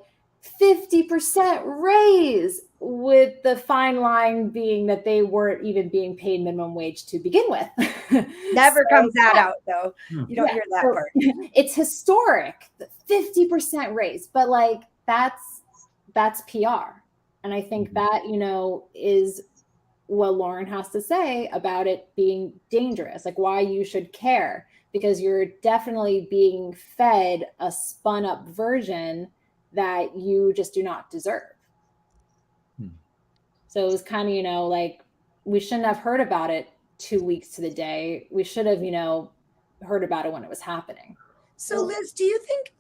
50% raise, with the fine line being that they weren't even being paid minimum wage to begin with. Never comes that out, though. You don't hear that part. It's historic, the 50% raise, but like that's PR. And I think that, is what Lauren has to say about it being dangerous, like why you should care. Because you're definitely being fed a spun up version that you just do not deserve. So it was kind of, like we shouldn't have heard about it 2 weeks to the day. We should have, heard about it when it was happening. So Liz, do you think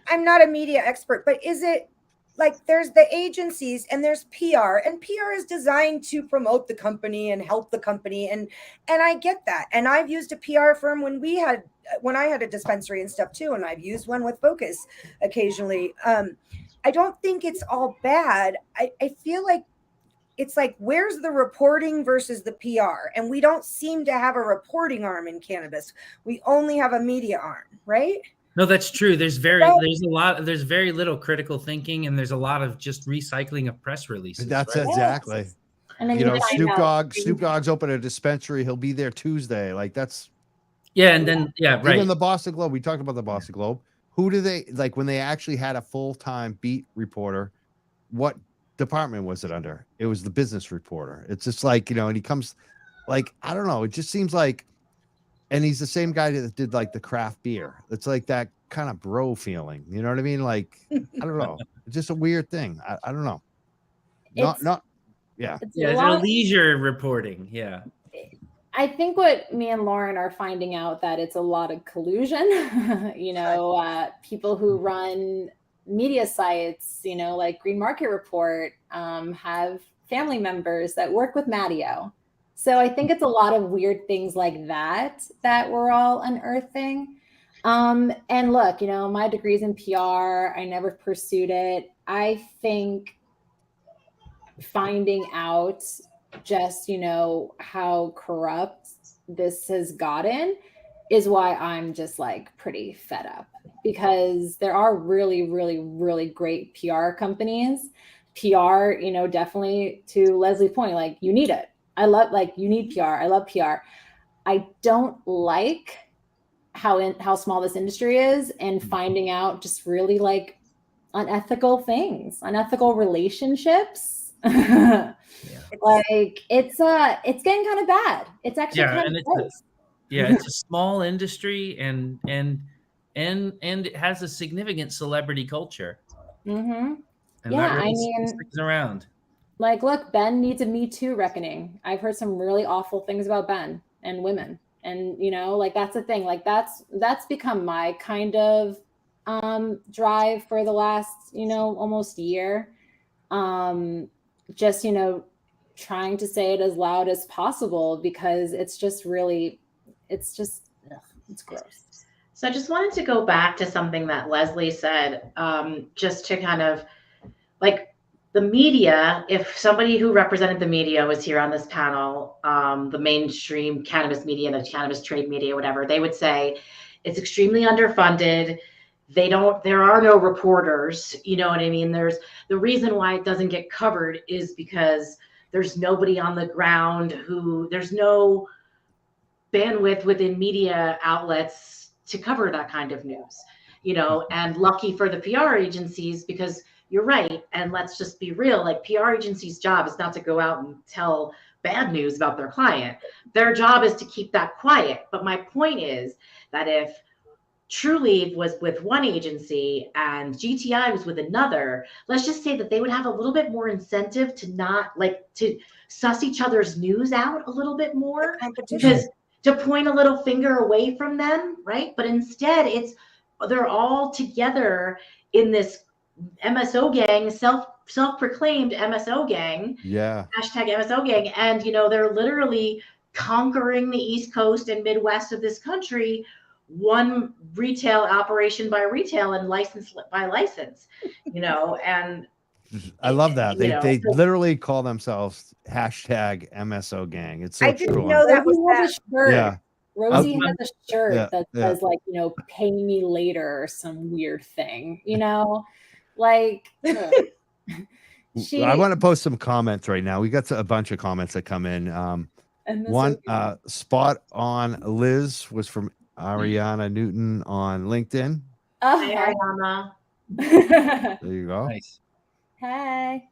I'm not a media expert, but is it like there's the agencies and there's PR, and PR is designed to promote the company and help the company. And I get that. And I've used a PR firm when I had a dispensary and stuff too. And I've used one with Focus occasionally. I don't think it's all bad. I feel like it's like, where's the reporting versus the PR? And we don't seem to have a reporting arm in cannabis. We only have a media arm, right? No, that's true. There's very little critical thinking, and there's a lot of just recycling of press releases. That's right? Exactly. And then Snoop Dogg's open a dispensary. He'll be there Tuesday. Like that's. Yeah. And then, right. Even the Boston Globe. We talked about the Boston Globe. Who do they like when they actually had a full-time beat reporter? What department was it under? It was the business reporter. It's just like, and he comes like, I don't know. It just seems like, and he's the same guy that did like the craft beer. It's like that kind of bro feeling. You know what I mean? Like, I don't know. It's just a weird thing. I don't know. It's a leisure reporting. Yeah. I think what me and Lauren are finding out that it's a lot of collusion. People who run media sites, like Green Market Report, have family members that work with Matteo. So I think it's a lot of weird things like that we're all unearthing. And look, my degree's in PR. I never pursued it. I think finding out just, how corrupt this has gotten is why I'm just like pretty fed up, because there are really, really, really great PR companies. PR, definitely to Leslie's point, like you need it. You need PR. I love PR. I don't like how small this industry is, and finding out just really like unethical things, unethical relationships. Like it's getting kind of bad. It's actually kind of bad. It's a small industry, and it has a significant celebrity culture. Mm-hmm. And Yeah, that really I swings mean, things around. like, look, Ben needs a Me Too reckoning. I've heard some really awful things about Ben and women. And, you know, like that's the thing. Like that's become my kind of drive for the last, you know, almost year. Just, you know, trying to say it as loud as possible because it's just really, it's just, ugh, it's gross. So I just wanted to go back to something that Leslie said, just to kind of like the media, if somebody who represented the media was here on this panel, the mainstream cannabis media, the cannabis trade media, whatever, they would say it's extremely underfunded. There are no reporters, you know what I mean? The reason why it doesn't get covered is because there's nobody on the ground there's no bandwidth within media outlets to cover that kind of news, you know, and lucky for the PR agencies, because you're right. And let's just be real, like PR agencies' job is not to go out and tell bad news about their client. Their job is to keep that quiet. But my point is that if Trulieve was with one agency and GTI was with another, let's just say that they would have a little bit more incentive to not like to suss each other's news out a little bit more, because to point a little finger away from them, right? But instead they're all together in this MSO gang, self-proclaimed MSO gang. Yeah. Hashtag MSO gang. And, you know, they're literally conquering the East Coast and Midwest of this country, one retail operation by retail and license by license, you know, and I love that. They know, they literally call themselves hashtag MSO gang. It's so I true. didn't know that was Rosie has that. a shirt. Yeah. Rosie has a shirt Yeah, that yeah. says like, you know, pay me later or some weird thing, you know, like I want to post some comments right now. We got a bunch of comments that come in. One spot on Liz was from Ariana Newton on LinkedIn. Hey, Ariana. There you go. Nice. Hey.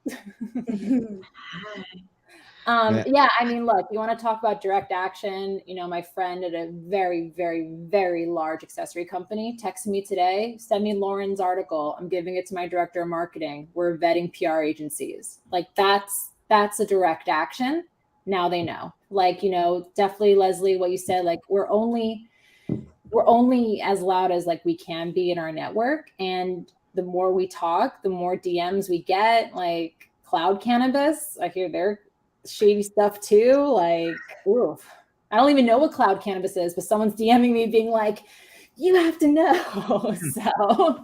Yeah, I mean, look, you want to talk about direct action. You know, my friend at a very, very, very large accessory company texted me today, send me Lauren's article. I'm giving it to my director of marketing. We're vetting PR agencies. Like that's a direct action. Now they know. Like, you know, definitely, Leslie, what you said, like we're only as loud as like we can be in our network. And the more we talk, the more DMs we get. Like Cloud Cannabis, I hear they're shady stuff too. Like, oof. I don't even know what Cloud Cannabis is, but someone's DMing me being like, you have to know. So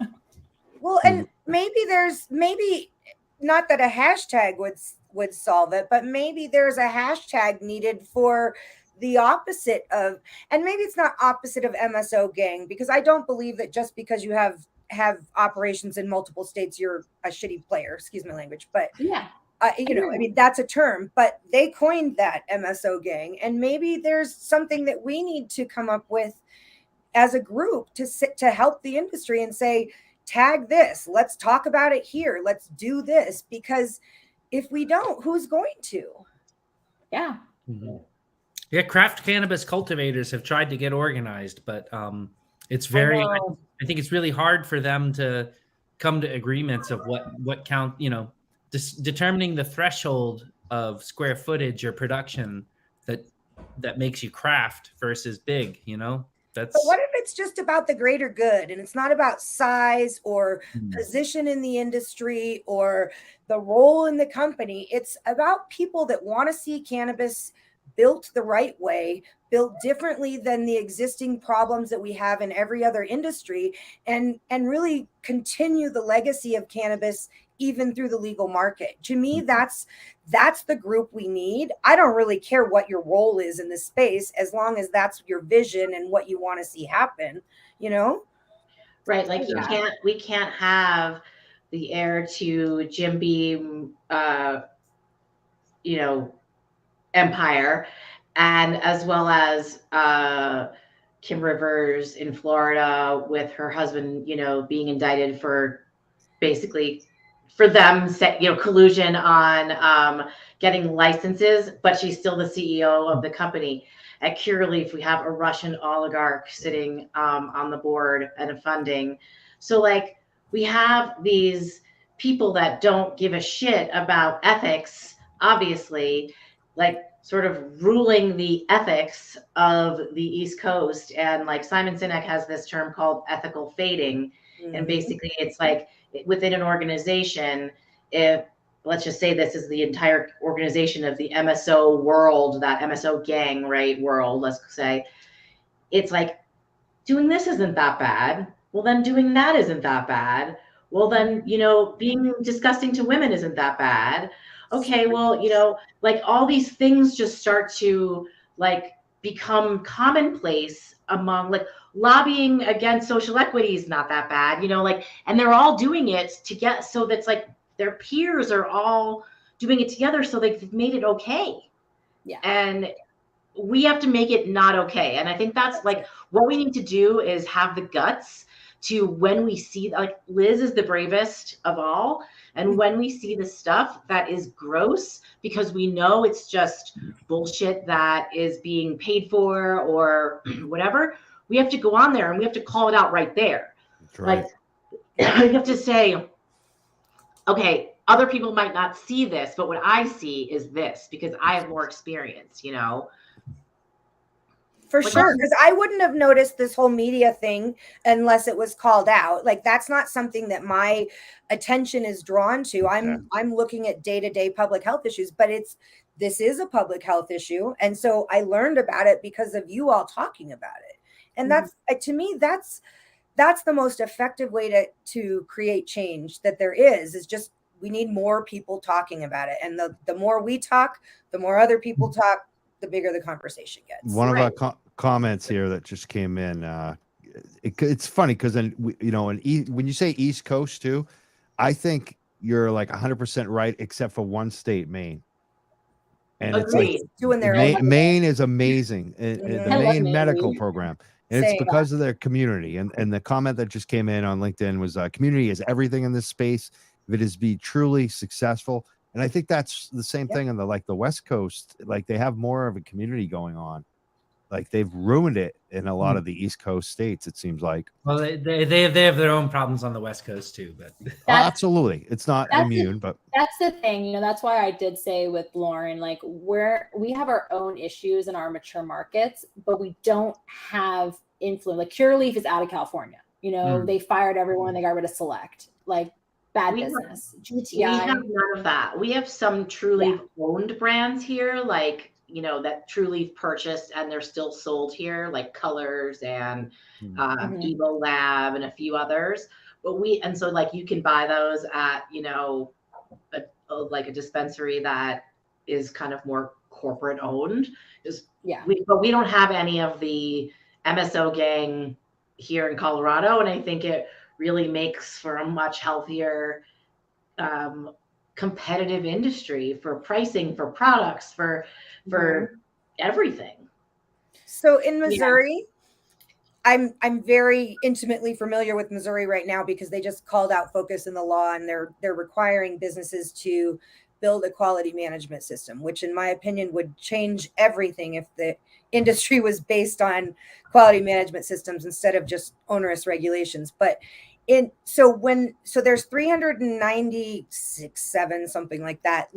well, and maybe not that a hashtag would solve it, but maybe there's a hashtag needed for the opposite of, and maybe it's not opposite of MSO gang, because I don't believe that just because you have operations in multiple states, you're a shitty player, excuse my language, but yeah. You know, I mean, that's a term, but they coined that MSO gang. And maybe there's something that we need to come up with as a group to help the industry and say, tag this, let's talk about it here. Let's do this, because if we don't, who's going to? Yeah. Mm-hmm. Yeah. Craft cannabis cultivators have tried to get organized, but it's very, I think it's really hard for them to come to agreements of what count, you know, determining the threshold of square footage or production that makes you craft versus big, you know. But what if it's just about the greater good and it's not about size or position in the industry or the role in the company? It's about people that want to see cannabis built the right way, built differently than the existing problems that we have in every other industry, and really continue the legacy of cannabis even through the legal market. To me, that's the group we need. I don't really care what your role is in this space, as long as that's your vision and what you want to see happen, you know? Right. Like we can't have the heir to Jim Beam, you know, empire, and as well as Kim Rivers in Florida with her husband, you know, being indicted for basically for them, you know, collusion on getting licenses, but she's still the CEO of the company. At Curaleaf, we have a Russian oligarch sitting on the board and funding. So like we have these people that don't give a shit about ethics, obviously, like sort of ruling the ethics of the East Coast. And like Simon Sinek has this term called ethical fading. And basically it's like within an organization, if let's just say this is the entire organization of the MSO world, that MSO gang, right, world, let's say, it's like doing this isn't that bad. Well, then doing that isn't that bad. Well, then, you know, being disgusting to women isn't that bad. Okay, well, you know, like all these things just start to like become commonplace among like lobbying against social equity is not that bad, you know, like, and they're all doing it to get, so that's like their peers are all doing it together. So they've made it okay. Yeah. And we have to make it not okay. And I think that's like what we need to do is have the guts to, when we see, like Liz is the bravest of all. And when we see the stuff that is gross, because we know it's just bullshit that is being paid for or whatever, we have to go on there and we have to call it out right there. That's right. Like you have to say, okay, other people might not see this, but what I see is this because I have more experience, you know? For sure, because I wouldn't have noticed this whole media thing unless it was called out. Like that's not something that my attention is drawn to. I'm looking at day-to-day public health issues, but this is a public health issue, and so I learned about it because of you all talking about it. And that's to me that's the most effective way to create change that there is just we need more people talking about it, and the more we talk, the more other people talk, the bigger the conversation gets. One of our comments here that just came in, it's funny because then when you say East Coast too, I think you're like 100% right, except for one state, Maine. And it's like doing their Maine is amazing, the Maine medical program, and it's because of their community. And the comment that just came in on LinkedIn was, "Community is everything in this space. If it is be truly successful." And I think that's the same thing on the West Coast. Like they have more of a community going on. Like they've ruined it in a lot of the East Coast states, it seems like. Well, they have their own problems on the West Coast too, but absolutely, it's not immune. But that's the thing, you know. That's why I did say with Lauren, like we have our own issues in our mature markets, but we don't have influence. Like Trulieve is out of California. You know, they fired everyone. They got rid of Select. Like. Bad business. We have none of that. We have some Trulieve owned brands here, like, you know, that Trulieve purchased and they're still sold here, like Colors and Evo Lab and a few others. But so like you can buy those at, you know, like a dispensary that is kind of more corporate owned. But we don't have any of the MSO gang here in Colorado, and I think it really makes for a much healthier competitive industry for pricing, for products, for everything. So in Missouri, I'm very intimately familiar with Missouri right now because they just called out focus in the law, and they're requiring businesses to build a quality management system, which in my opinion would change everything if the industry was based on quality management systems instead of just onerous regulations. But so there's 396 something like that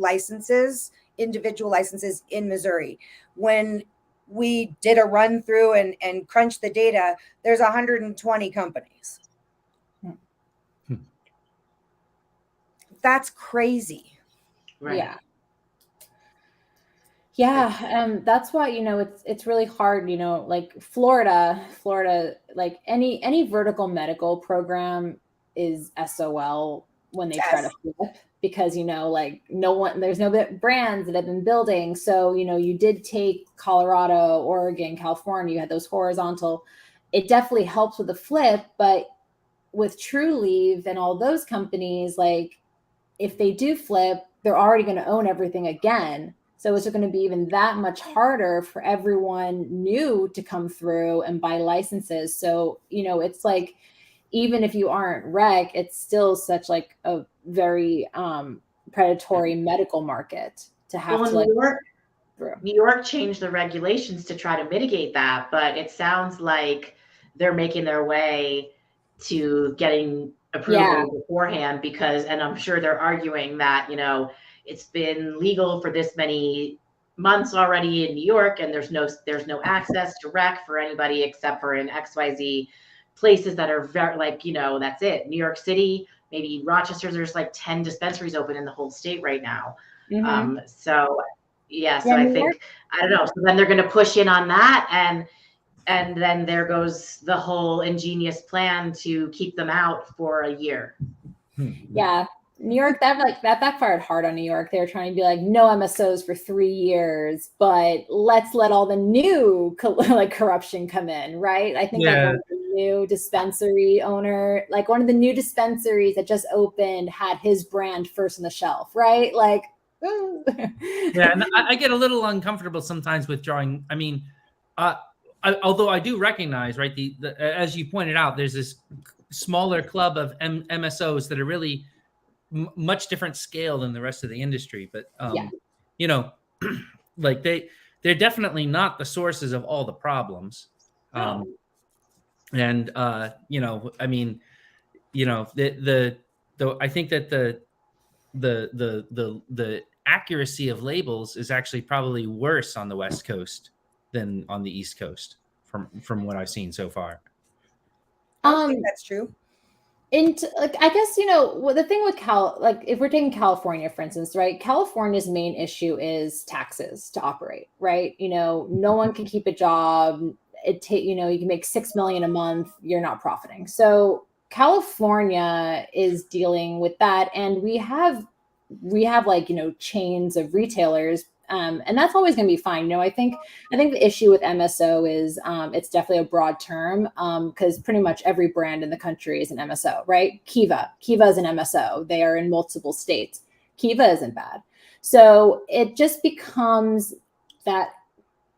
individual licenses in Missouri. When we did a run through and crunched the data, there's 120 companies. That's crazy. Right. Yeah. That's why, you know, it's really hard, you know, like Florida, like any vertical medical program is SOL when they try to flip, because, you know, like there's no brands that have been building. So, you know, you did take Colorado, Oregon, California, you had those horizontal, it definitely helps with the flip. But with Trulieve and all those companies, like if they do flip, they're already going to own everything again. So it's going to be even that much harder for everyone new to come through and buy licenses. So, you know, it's like, even if you aren't rec, it's still such like a very predatory medical market to have to like. New York changed the regulations to try to mitigate that, but it sounds like they're making their way to getting approval beforehand, because, and I'm sure they're arguing that, you know, it's been legal for this many months already in New York, and there's no access to rec for anybody except for in XYZ places that are very, like, you know, that's it. New York City, maybe Rochester, there's like 10 dispensaries open in the whole state right now. So yeah, so I think, I don't know, so then they're going to push in on that, and then there goes the whole ingenious plan to keep them out for a year. Yeah, New York, that backfired hard on New York. They were trying to be like, no MSOs for 3 years, but let's let all the new like corruption come in, right? I think like one of the new dispensary owner, like one of the new dispensaries that just opened had his brand first on the shelf, right? Like, yeah, and I get a little uncomfortable sometimes with drawing. I mean, although I do recognize, right, the as you pointed out, there's this smaller club of MSOs that are really much different scale than the rest of the industry. But you know, like they're definitely not the sources of all the problems. And you know, I mean, you know, the I think that the accuracy of labels is actually probably worse on the West Coast than on the East Coast from what I've seen so far. I think that's true. And like, I guess, you know, the thing with like if we're taking California, for instance, right? California's main issue is taxes to operate, right? You know, no one can keep a job. You know, you can make $6 million a month. You're not profiting. So California is dealing with that. And we have like, you know, chains of retailers. And that's always going to be fine. You know, I think the issue with MSO is it's definitely a broad term because pretty much every brand in the country is an MSO, right? Kiva is an MSO. They are in multiple states. Kiva isn't bad. So it just becomes that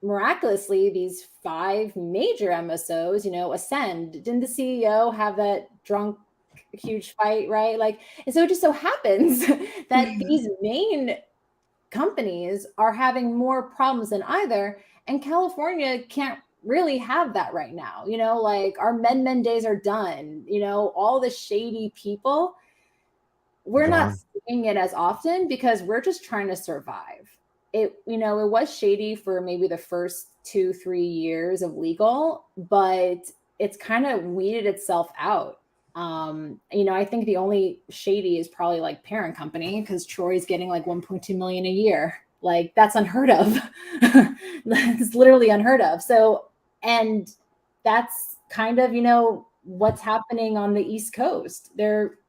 miraculously these 5 major MSOs, you know, ascend. Didn't the CEO have that drunk huge fight, right? Like, and so it just so happens that these main companies are having more problems than either, and California can't really have that right now. You know, like our men days are done. You know, all the shady people, we're not seeing it as often because we're just trying to survive. It, you know, it was shady for maybe the first 2-3 years of legal, but it's kind of weeded itself out. You know, I think the only shady is probably like parent company because Troy's getting like 1.2 million a year. Like that's unheard of. It's literally unheard of. So, and that's kind of, you know, what's happening on the East Coast. They're,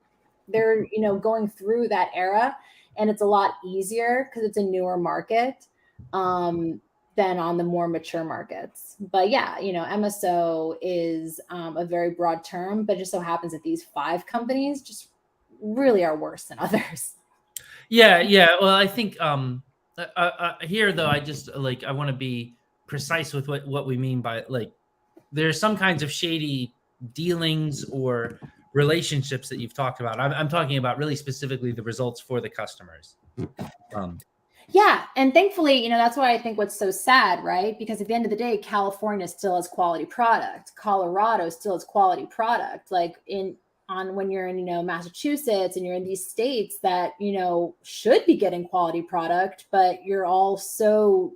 you know, going through that era, and it's a lot easier because it's a newer market than on the more mature markets. But yeah, you know, MSO is a very broad term, but it just so happens that these 5 companies just really are worse than others. Yeah. Well, I think here though, I just like, I want to be precise with what we mean by like, there's some kinds of shady dealings or relationships that you've talked about. I'm talking about really specifically the results for the customers. Yeah. And thankfully, you know, that's why I think what's so sad, right? Because at the end of the day, California still has quality product. Colorado still has quality product. Like when you're in, you know, Massachusetts and you're in these states that, you know, should be getting quality product, but you're all so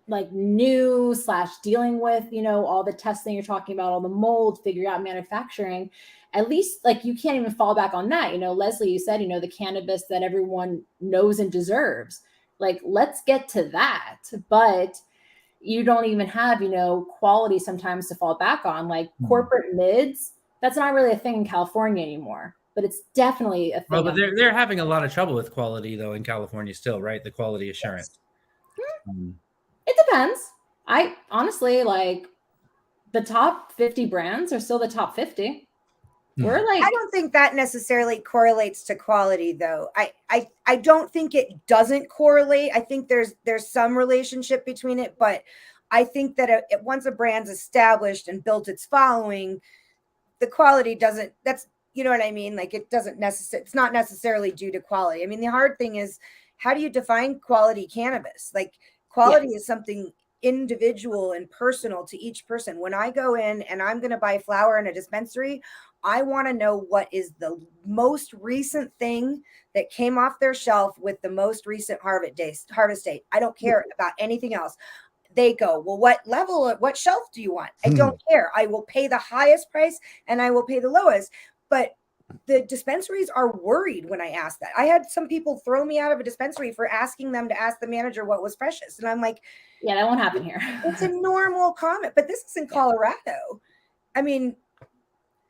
like new / dealing with, you know, all the testing you're talking about, all the mold, figure out manufacturing. At least like you can't even fall back on that. You know, Leslie, you said, you know, the cannabis that everyone knows and deserves. Like, let's get to that. But you don't even have, you know, quality sometimes to fall back on. Like corporate mids, that's not really a thing in California anymore. But it's definitely a thing. Well, but they're having a lot of trouble with quality though in California still, right? The quality assurance. Yes. It depends. I honestly, like, the top 50 brands are still the top 50. We're like, I don't think that necessarily correlates to quality though. I don't think it doesn't correlate. I think there's some relationship between it, but I think that once a brand's established and built its following, the quality doesn't, that's, you know what I mean? Like it doesn't necessarily, it's not necessarily due to quality. I mean, the hard thing is, how do you define quality cannabis? Like quality is something individual and personal to each person. When I go in and I'm going to buy flower in a dispensary, I want to know what is the most recent thing that came off their shelf with the most recent harvest date. I don't care about anything else. They go, well, what shelf do you want? I don't care. I will pay the highest price and I will pay the lowest. But the dispensaries are worried when I ask that. I had some people throw me out of a dispensary for asking them to ask the manager what was freshest. And I'm like, yeah, that won't happen here. It's a normal comment, but this is in Colorado. I mean,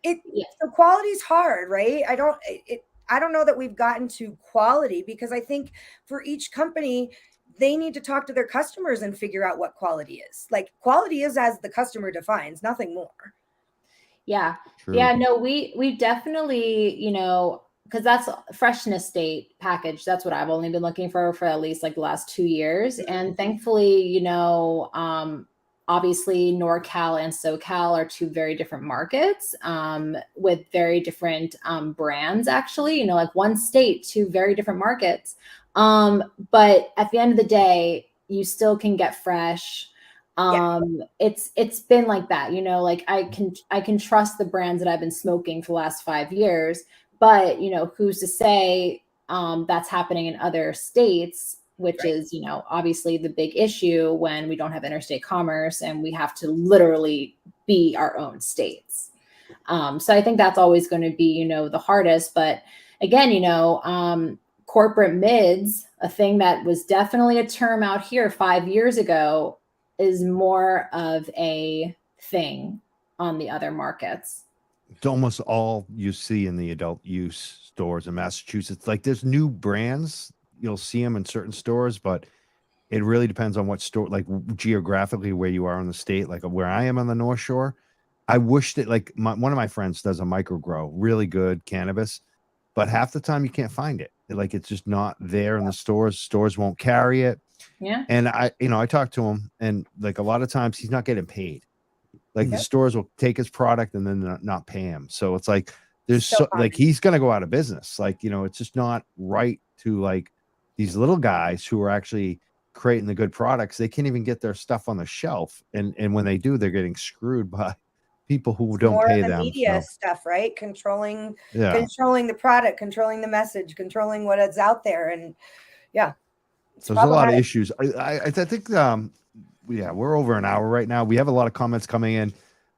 so quality's hard, right? I don't know that we've gotten to quality, because I think for each company, they need to talk to their customers and figure out what quality is. Like, quality is as the customer defines, nothing more. Yeah. True. Yeah, no, we definitely, you know, because that's freshness date package. That's what I've only been looking for at least like the last 2 years. And thankfully, you know, obviously NorCal and SoCal are two very different markets, with very different brands, actually, you know, like one state, two very different markets. But at the end of the day, you still can get fresh. It's been like that, you know, like I can trust the brands that I've been smoking for the last 5 years, but you know, who's to say that's happening in other states, which is, you know, obviously the big issue when we don't have interstate commerce and we have to literally be our own states. So I think that's always going to be, you know, the hardest. But again, you know, corporate mids, a thing that was definitely a term out here 5 years ago, is more of a thing on the other markets. It's almost all you see in the adult use stores in Massachusetts. Like, there's new brands, you'll see them in certain stores, but it really depends on what store, like geographically where you are in the state. Like where I am on the North Shore, I wish that, like, one of my friends does a micro grow, really good cannabis, but half the time you can't find it. Like, it's just not there in the stores. Stores won't carry it. Yeah. And I talked to him, and like a lot of times he's not getting paid. Like the stores will take his product and then not pay him. So it's like there's like he's going to go out of business. Like, you know, it's just not right to, like, these little guys who are actually creating the good products. They can't even get their stuff on the shelf, and when they do, they're getting screwed by people who don't pay them. Media stuff, right? Controlling the product, controlling the message, controlling what is out there, and so there's a lot of issues. I think we're over an hour right now. We have a lot of comments coming in.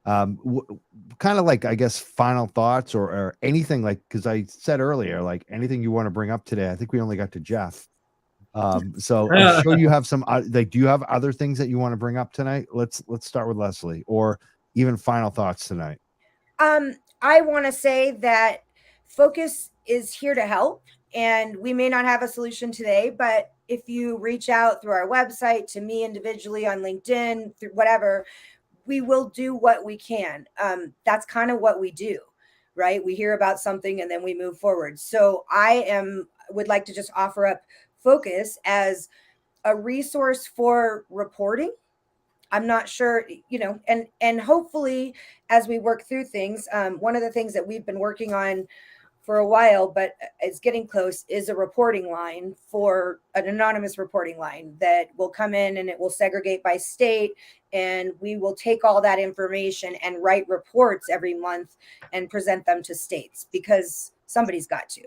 Kind of like, I guess, final thoughts or anything, like, because I said earlier, like, anything you want to bring up today. I think we only got to Jeff. So I'm sure you have some, like, do you have other things that you want to bring up tonight? Let's start with Leslie, or even final thoughts tonight. I want to say that Focus is here to help, and we may not have a solution today, but if you reach out through our website, to me individually on LinkedIn, through whatever, we will do what we can. That's kind of what we do, right? We hear about something and then we move forward. So would like to just offer up Focus as a resource for reporting. I'm not sure, you know, and hopefully as we work through things, one of the things that we've been working on for a while, but it's getting close, is a reporting line, for an anonymous reporting line that will come in and it will segregate by state. And we will take all that information and write reports every month and present them to states, because somebody's got to.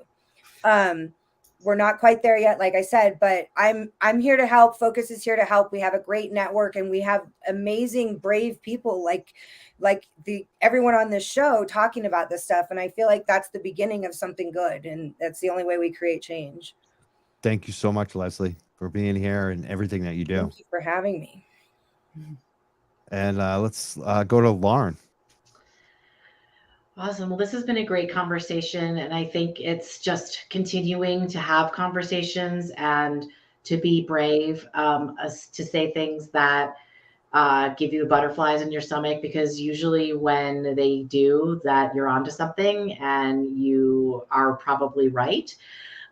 We're not quite there yet, like I said, but I'm here to help. Focus is here to help. We have a great network, and we have amazing, brave people like everyone on this show talking about this stuff. And I feel like that's the beginning of something good, and that's the only way we create change. Thank you so much, Leslie, for being here and everything that you do. Thank you for having me. And let's go to Lauren. Awesome. Well, this has been a great conversation, and I think it's just continuing to have conversations and to be brave, to say things that give you butterflies in your stomach, because usually when they do that, you're onto something and you are probably right.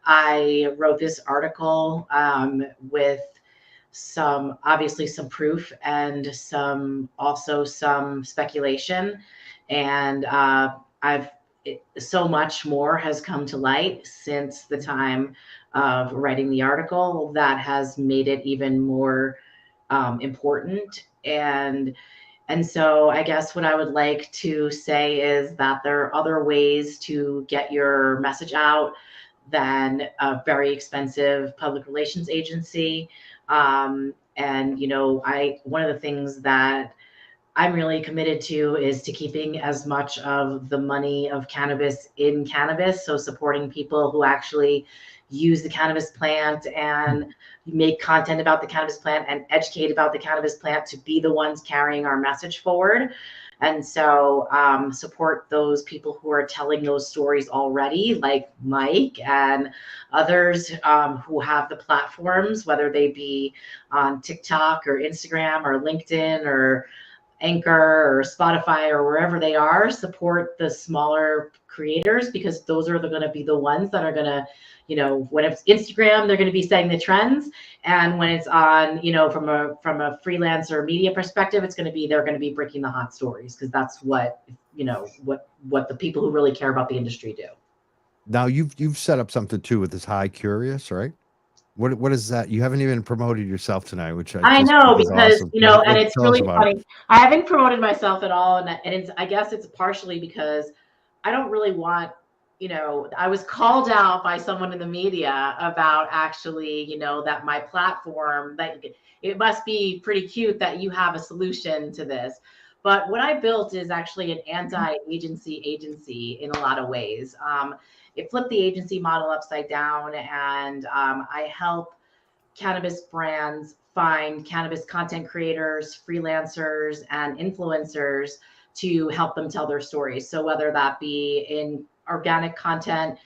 I wrote this article with obviously some proof and some speculation. And so much more has come to light since the time of writing the article that has made it even more important. And And so I guess what I would like to say is that there are other ways to get your message out than a very expensive public relations agency. And one of the things that I'm really committed to is to keeping as much of the money of cannabis in cannabis. So supporting people who actually use the cannabis plant and make content about the cannabis plant and educate about the cannabis plant to be the ones carrying our message forward. And so support those people who are telling those stories already, like Mike and others who have the platforms, whether they be on TikTok or Instagram or LinkedIn or Anchor or Spotify or wherever they are. Support the smaller creators, because those are going to be the ones that are going to, when it's Instagram, they're going to be setting the trends. And when it's on, from a freelancer media perspective, they're going to be breaking the hot stories, because that's what the people who really care about the industry do. Now you've set up something too with this High Curious, right? What is that? You haven't even promoted yourself tonight, which I know, because awesome. and it's really funny. I haven't promoted myself at all, and I guess it's partially because I don't really want. I was called out by someone in the media about actually, that my platform, that it must be pretty cute that you have a solution to this. But what I built is actually an anti-agency in a lot of ways. It flipped the agency model upside down, and I help cannabis brands find cannabis content creators, freelancers, and influencers to help them tell their stories. So whether that be in organic content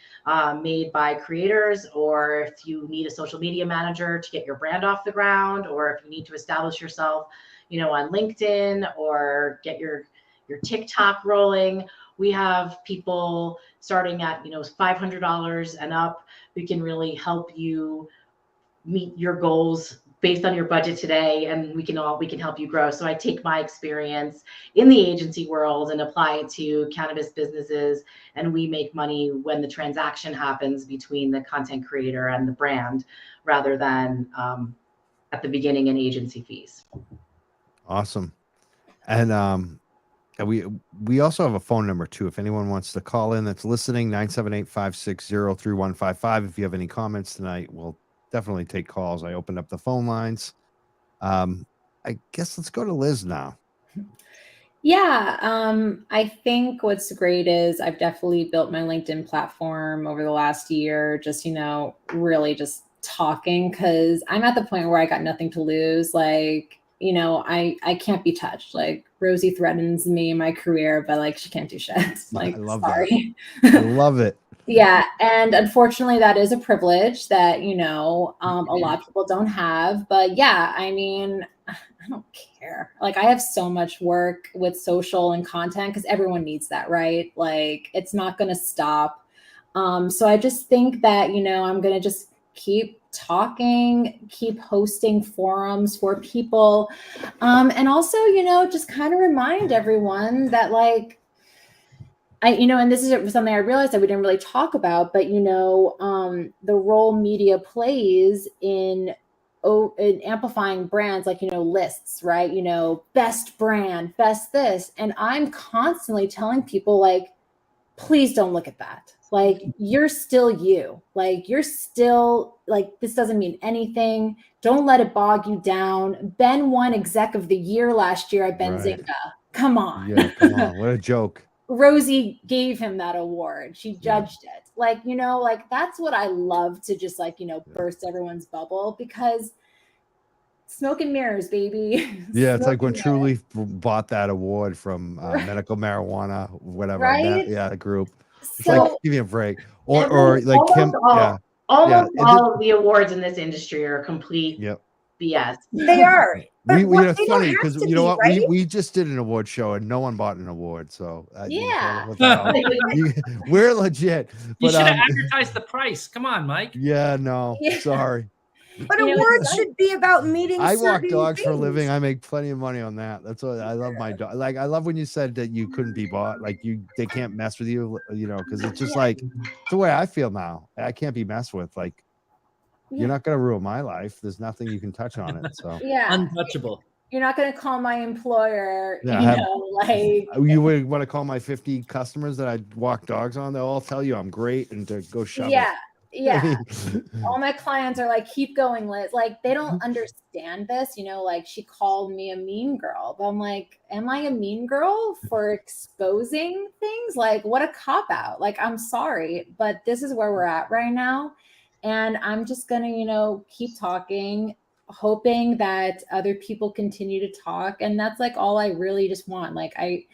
made by creators, or if you need a social media manager to get your brand off the ground, or if you need to establish yourself, on LinkedIn, or get your TikTok rolling. We have people starting at, $500 and up. We can really help you meet your goals based on your budget today, and we can help you grow. So I take my experience in the agency world and apply it to cannabis businesses, and we make money when the transaction happens between the content creator and the brand, rather than at the beginning in agency fees. Awesome. And we also have a phone number too. If anyone wants to call in that's listening, 978-560-3155. If you have any comments tonight, we'll definitely take calls. I opened up the phone lines. I guess let's go to Liz now. Yeah, I think what's great is I've definitely built my LinkedIn platform over the last year, just, really just talking, because I'm at the point where I got nothing to lose. Like, I can't be touched. Like, Rosie threatens me in my career, but like, she can't do shit. Like, I love sorry. that. I love it. Yeah. And unfortunately, that is a privilege that, a lot of people don't have. But yeah, I mean, I don't care. Like, I have so much work with social and content, because everyone needs that, right? Like, it's not going to stop. So I just think that, I'm going to just keep talking, keep hosting forums for people. And also, just kind of remind everyone that, like, and this is something I realized that we didn't really talk about, but, the role media plays in amplifying brands, like, lists, right? Best brand, best this. And I'm constantly telling people, like, please don't look at that. Like, you're still you. Like, you're still, like, this doesn't mean anything. Don't let it bog you down. Ben won exec of the year last year at Benzinga. Right. Come on. Yeah, come on. What a joke. Rosie gave him that award. She judged it. Like, like, that's what I love to just, like, burst everyone's bubble, because smoke and mirrors, baby. Yeah, it's like when Trulieve bought that award from medical marijuana, whatever. Right? The group. It's so, like, give me a break. Or like Kim. Almost all of the awards in this industry are complete BS. They are. It's funny because you know what, right? we just did an award show and no one bought an award, so we're legit. You should have advertised the price. Come on, Mike. Yeah, no, sorry. But awards should be about meeting. I walk dogs for a living. I make plenty of money on that. That's what I love. My dog. Like, I love when you said that you couldn't be bought. Like, they can't mess with you. Because it's just like, it's the way I feel now. I can't be messed with. Like, you're not gonna ruin my life. There's nothing you can touch on it. So untouchable. you're not going to call my employer, Yeah, you know, like you would want to call my 50 customers that I walk dogs on. They'll all tell you I'm great and to go shove yeah, it. yeah. All my clients are like, keep going, Liz. Like, they don't understand this, you know, like she called me a mean girl, but I'm like, am I a mean girl for exposing things? Like, what a cop out. Like, I'm sorry, but this is where we're at right now. And I'm just gonna, you know, keep talking, hoping that other people continue to talk. And that's like all I really just want. Like, I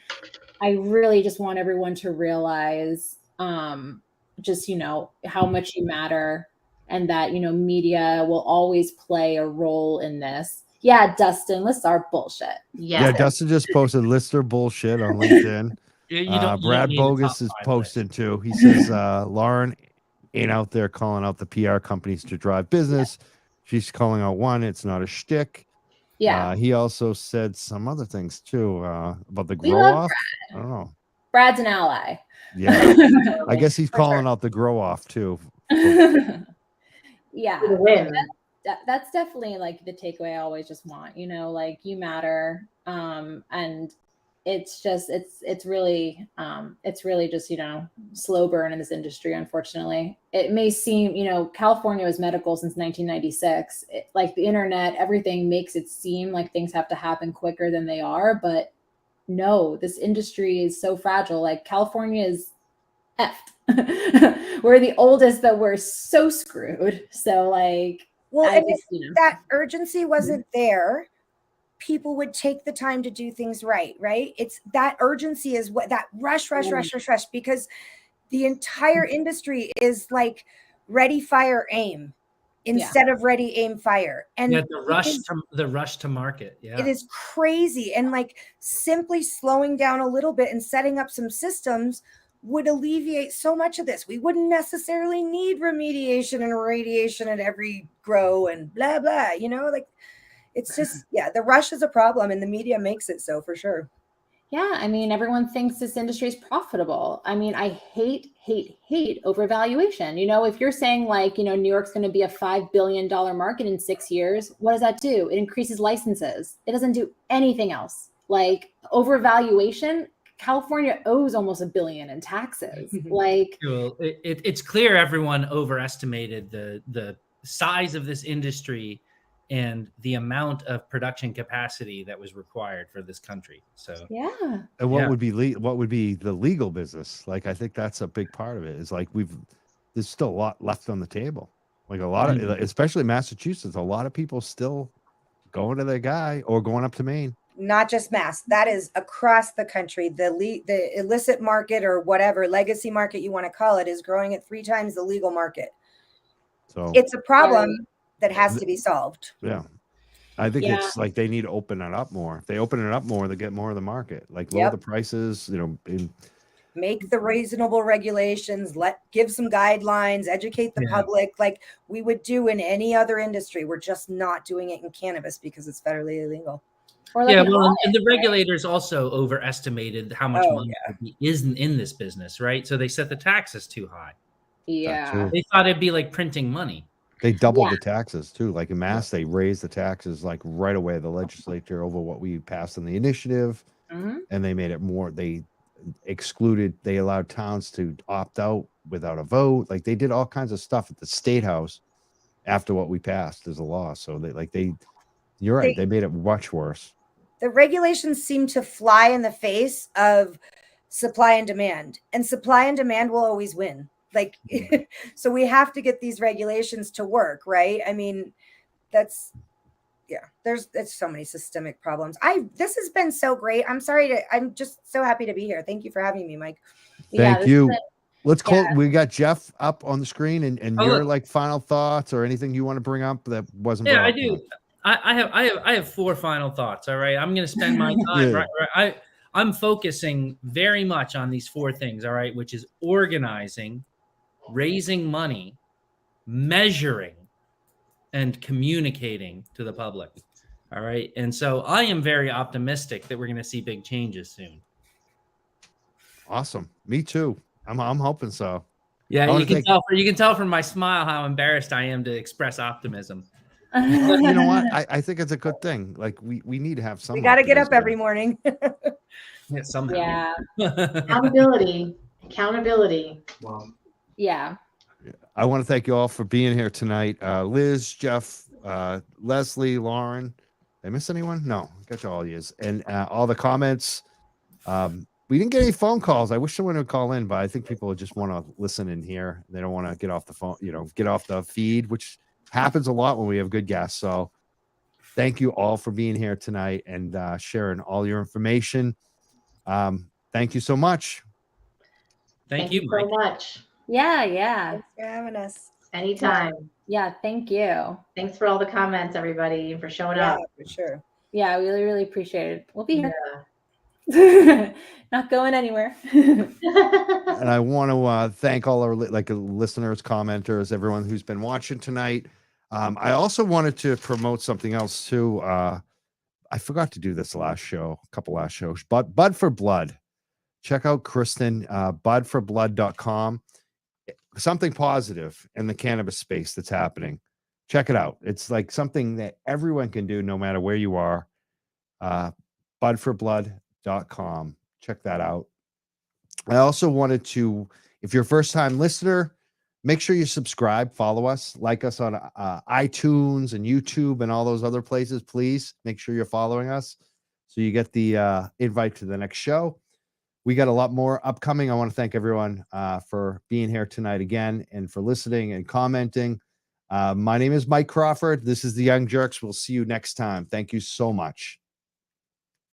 really just want everyone to realize just, you know, how much you matter, and that, you know, media will always play a role in this. Yeah, Dustin, lists are bullshit. Yeah, Dustin just posted lister bullshit on LinkedIn. You don't Brad need a top Bogus is 5 posting too. He says Lauren ain't out there calling out the PR companies to drive business. She's calling out one. It's not a shtick. Yeah. He also said some other things too about the We grow love off. Brad. I don't know. Brad's an ally. Yeah, I guess he's calling out the grow off too. Yeah, Win. that's definitely like the takeaway I always just want, you know, like you matter. And it's just it's really just, you know, slow burn in this industry. Unfortunately, it may seem, you know, California was medical since 1996. Like the internet, everything makes it seem like things have to happen quicker than they are, but no, this industry is so fragile. Like California is effed. We're the oldest, but we're so screwed. So like, well, and if you know, that urgency wasn't there, people would take the time to do things right. It's that urgency is what that rush, because the entire industry is like ready, fire, aim instead of ready, aim, fire. And the rush to market. Yeah, it is crazy. And like simply slowing down a little bit and setting up some systems would alleviate so much of this. We wouldn't necessarily need remediation and radiation at every grow and blah, blah, you know, like it's just, the rush is a problem and the media makes it so for sure. Yeah, I mean, everyone thinks this industry is profitable. I mean, I hate overvaluation. You know, if you're saying like, you know, New York's going to be a $5 billion market in 6 years, what does that do? It increases licenses. It doesn't do anything else. Like overvaluation, California owes almost $1 billion in taxes. Like, well, it's clear everyone overestimated the size of this industry and the amount of production capacity that was required for this country. So yeah. And what would be the legal business? Like, I think that's a big part of it. Is like there's still a lot left on the table. Like a lot of, especially Massachusetts, a lot of people still going to their guy or going up to Maine. Not just Mass, that is across the country. The illicit market or whatever legacy market you want to call it is growing at 3 times the legal market. So it's a problem that has to be solved. Yeah. I think it's like they need to open it up more. If they open it up more, they get more of the market. Like lower the prices, you know, make the reasonable regulations, give some guidelines, educate the public like we would do in any other industry. We're just not doing it in cannabis because it's federally illegal. Or like and the regulators also overestimated how much money is in this business, right? So they set the taxes too high. Yeah. They thought it'd be like printing money. They doubled the taxes too. Like in Mass, they raised the taxes like right away, the legislature, over what we passed in the initiative. And they made it more, they allowed towns to opt out without a vote. Like they did all kinds of stuff at the state house after what we passed as a law. So you're right, they made it much worse. The regulations seem to fly in the face of supply and demand will always win. Like, so we have to get these regulations to work, right? I mean, there's so many systemic problems. This has been so great. I'm just so happy to be here. Thank you for having me, Mike. Thank you. Let's close. We got Jeff up on the screen and your like final thoughts or anything you want to bring up that wasn't. Yeah, I do. I have 4 final thoughts. All right. I'm going to spend my time. I'm focusing very much on these 4 things. All right. Which is organizing, raising money, measuring, and communicating to the public. All right. And so I am very optimistic that we're going to see big changes soon. Awesome. Me too. I'm hoping so. Yeah, you can tell from my smile how embarrassed I am to express optimism. You know what? I think it's a good thing. Like we need to have some. We got to get up optimism. every morning. Yeah, somehow. Yeah. Accountability. Yeah. I want to thank you all for being here tonight. Liz, Jeff, Leslie, Lauren. Did I miss anyone? No, got you all yous. And all the comments. We didn't get any phone calls. I wish someone would call in, but I think people just want to listen in here. They don't want to get off the phone, get off the feed, which happens a lot when we have good guests. So thank you all for being here tonight and sharing all your information. Thank you so much. Thank you, so Mike. much. Yeah. Thanks for having us. Anytime. Yeah. Thank you. Thanks for all the comments, everybody, and for showing Yeah, up. for sure. Yeah. Really, really appreciate it. We'll be here. Yeah. Not going anywhere. And I want to thank all our listeners, commenters, everyone who's been watching tonight. I also wanted to promote something else too. I forgot to do this last shows, but Bud for Blood. Check out Kristen, budforblood.com. Something positive in the cannabis space that's happening. Check it out. It's like something that everyone can do no matter where you are. Budforblood.com. Check that out. I also wanted to, if you're a first-time listener, make sure you subscribe, follow us, like us on iTunes and YouTube and all those other places. Please make sure you're following us so you get the invite to the next show. We got a lot more upcoming. I want to thank everyone for being here tonight again and for listening and commenting. My name is Mike Crawford. This is the Young Jerks. We'll see you next time. Thank you so much.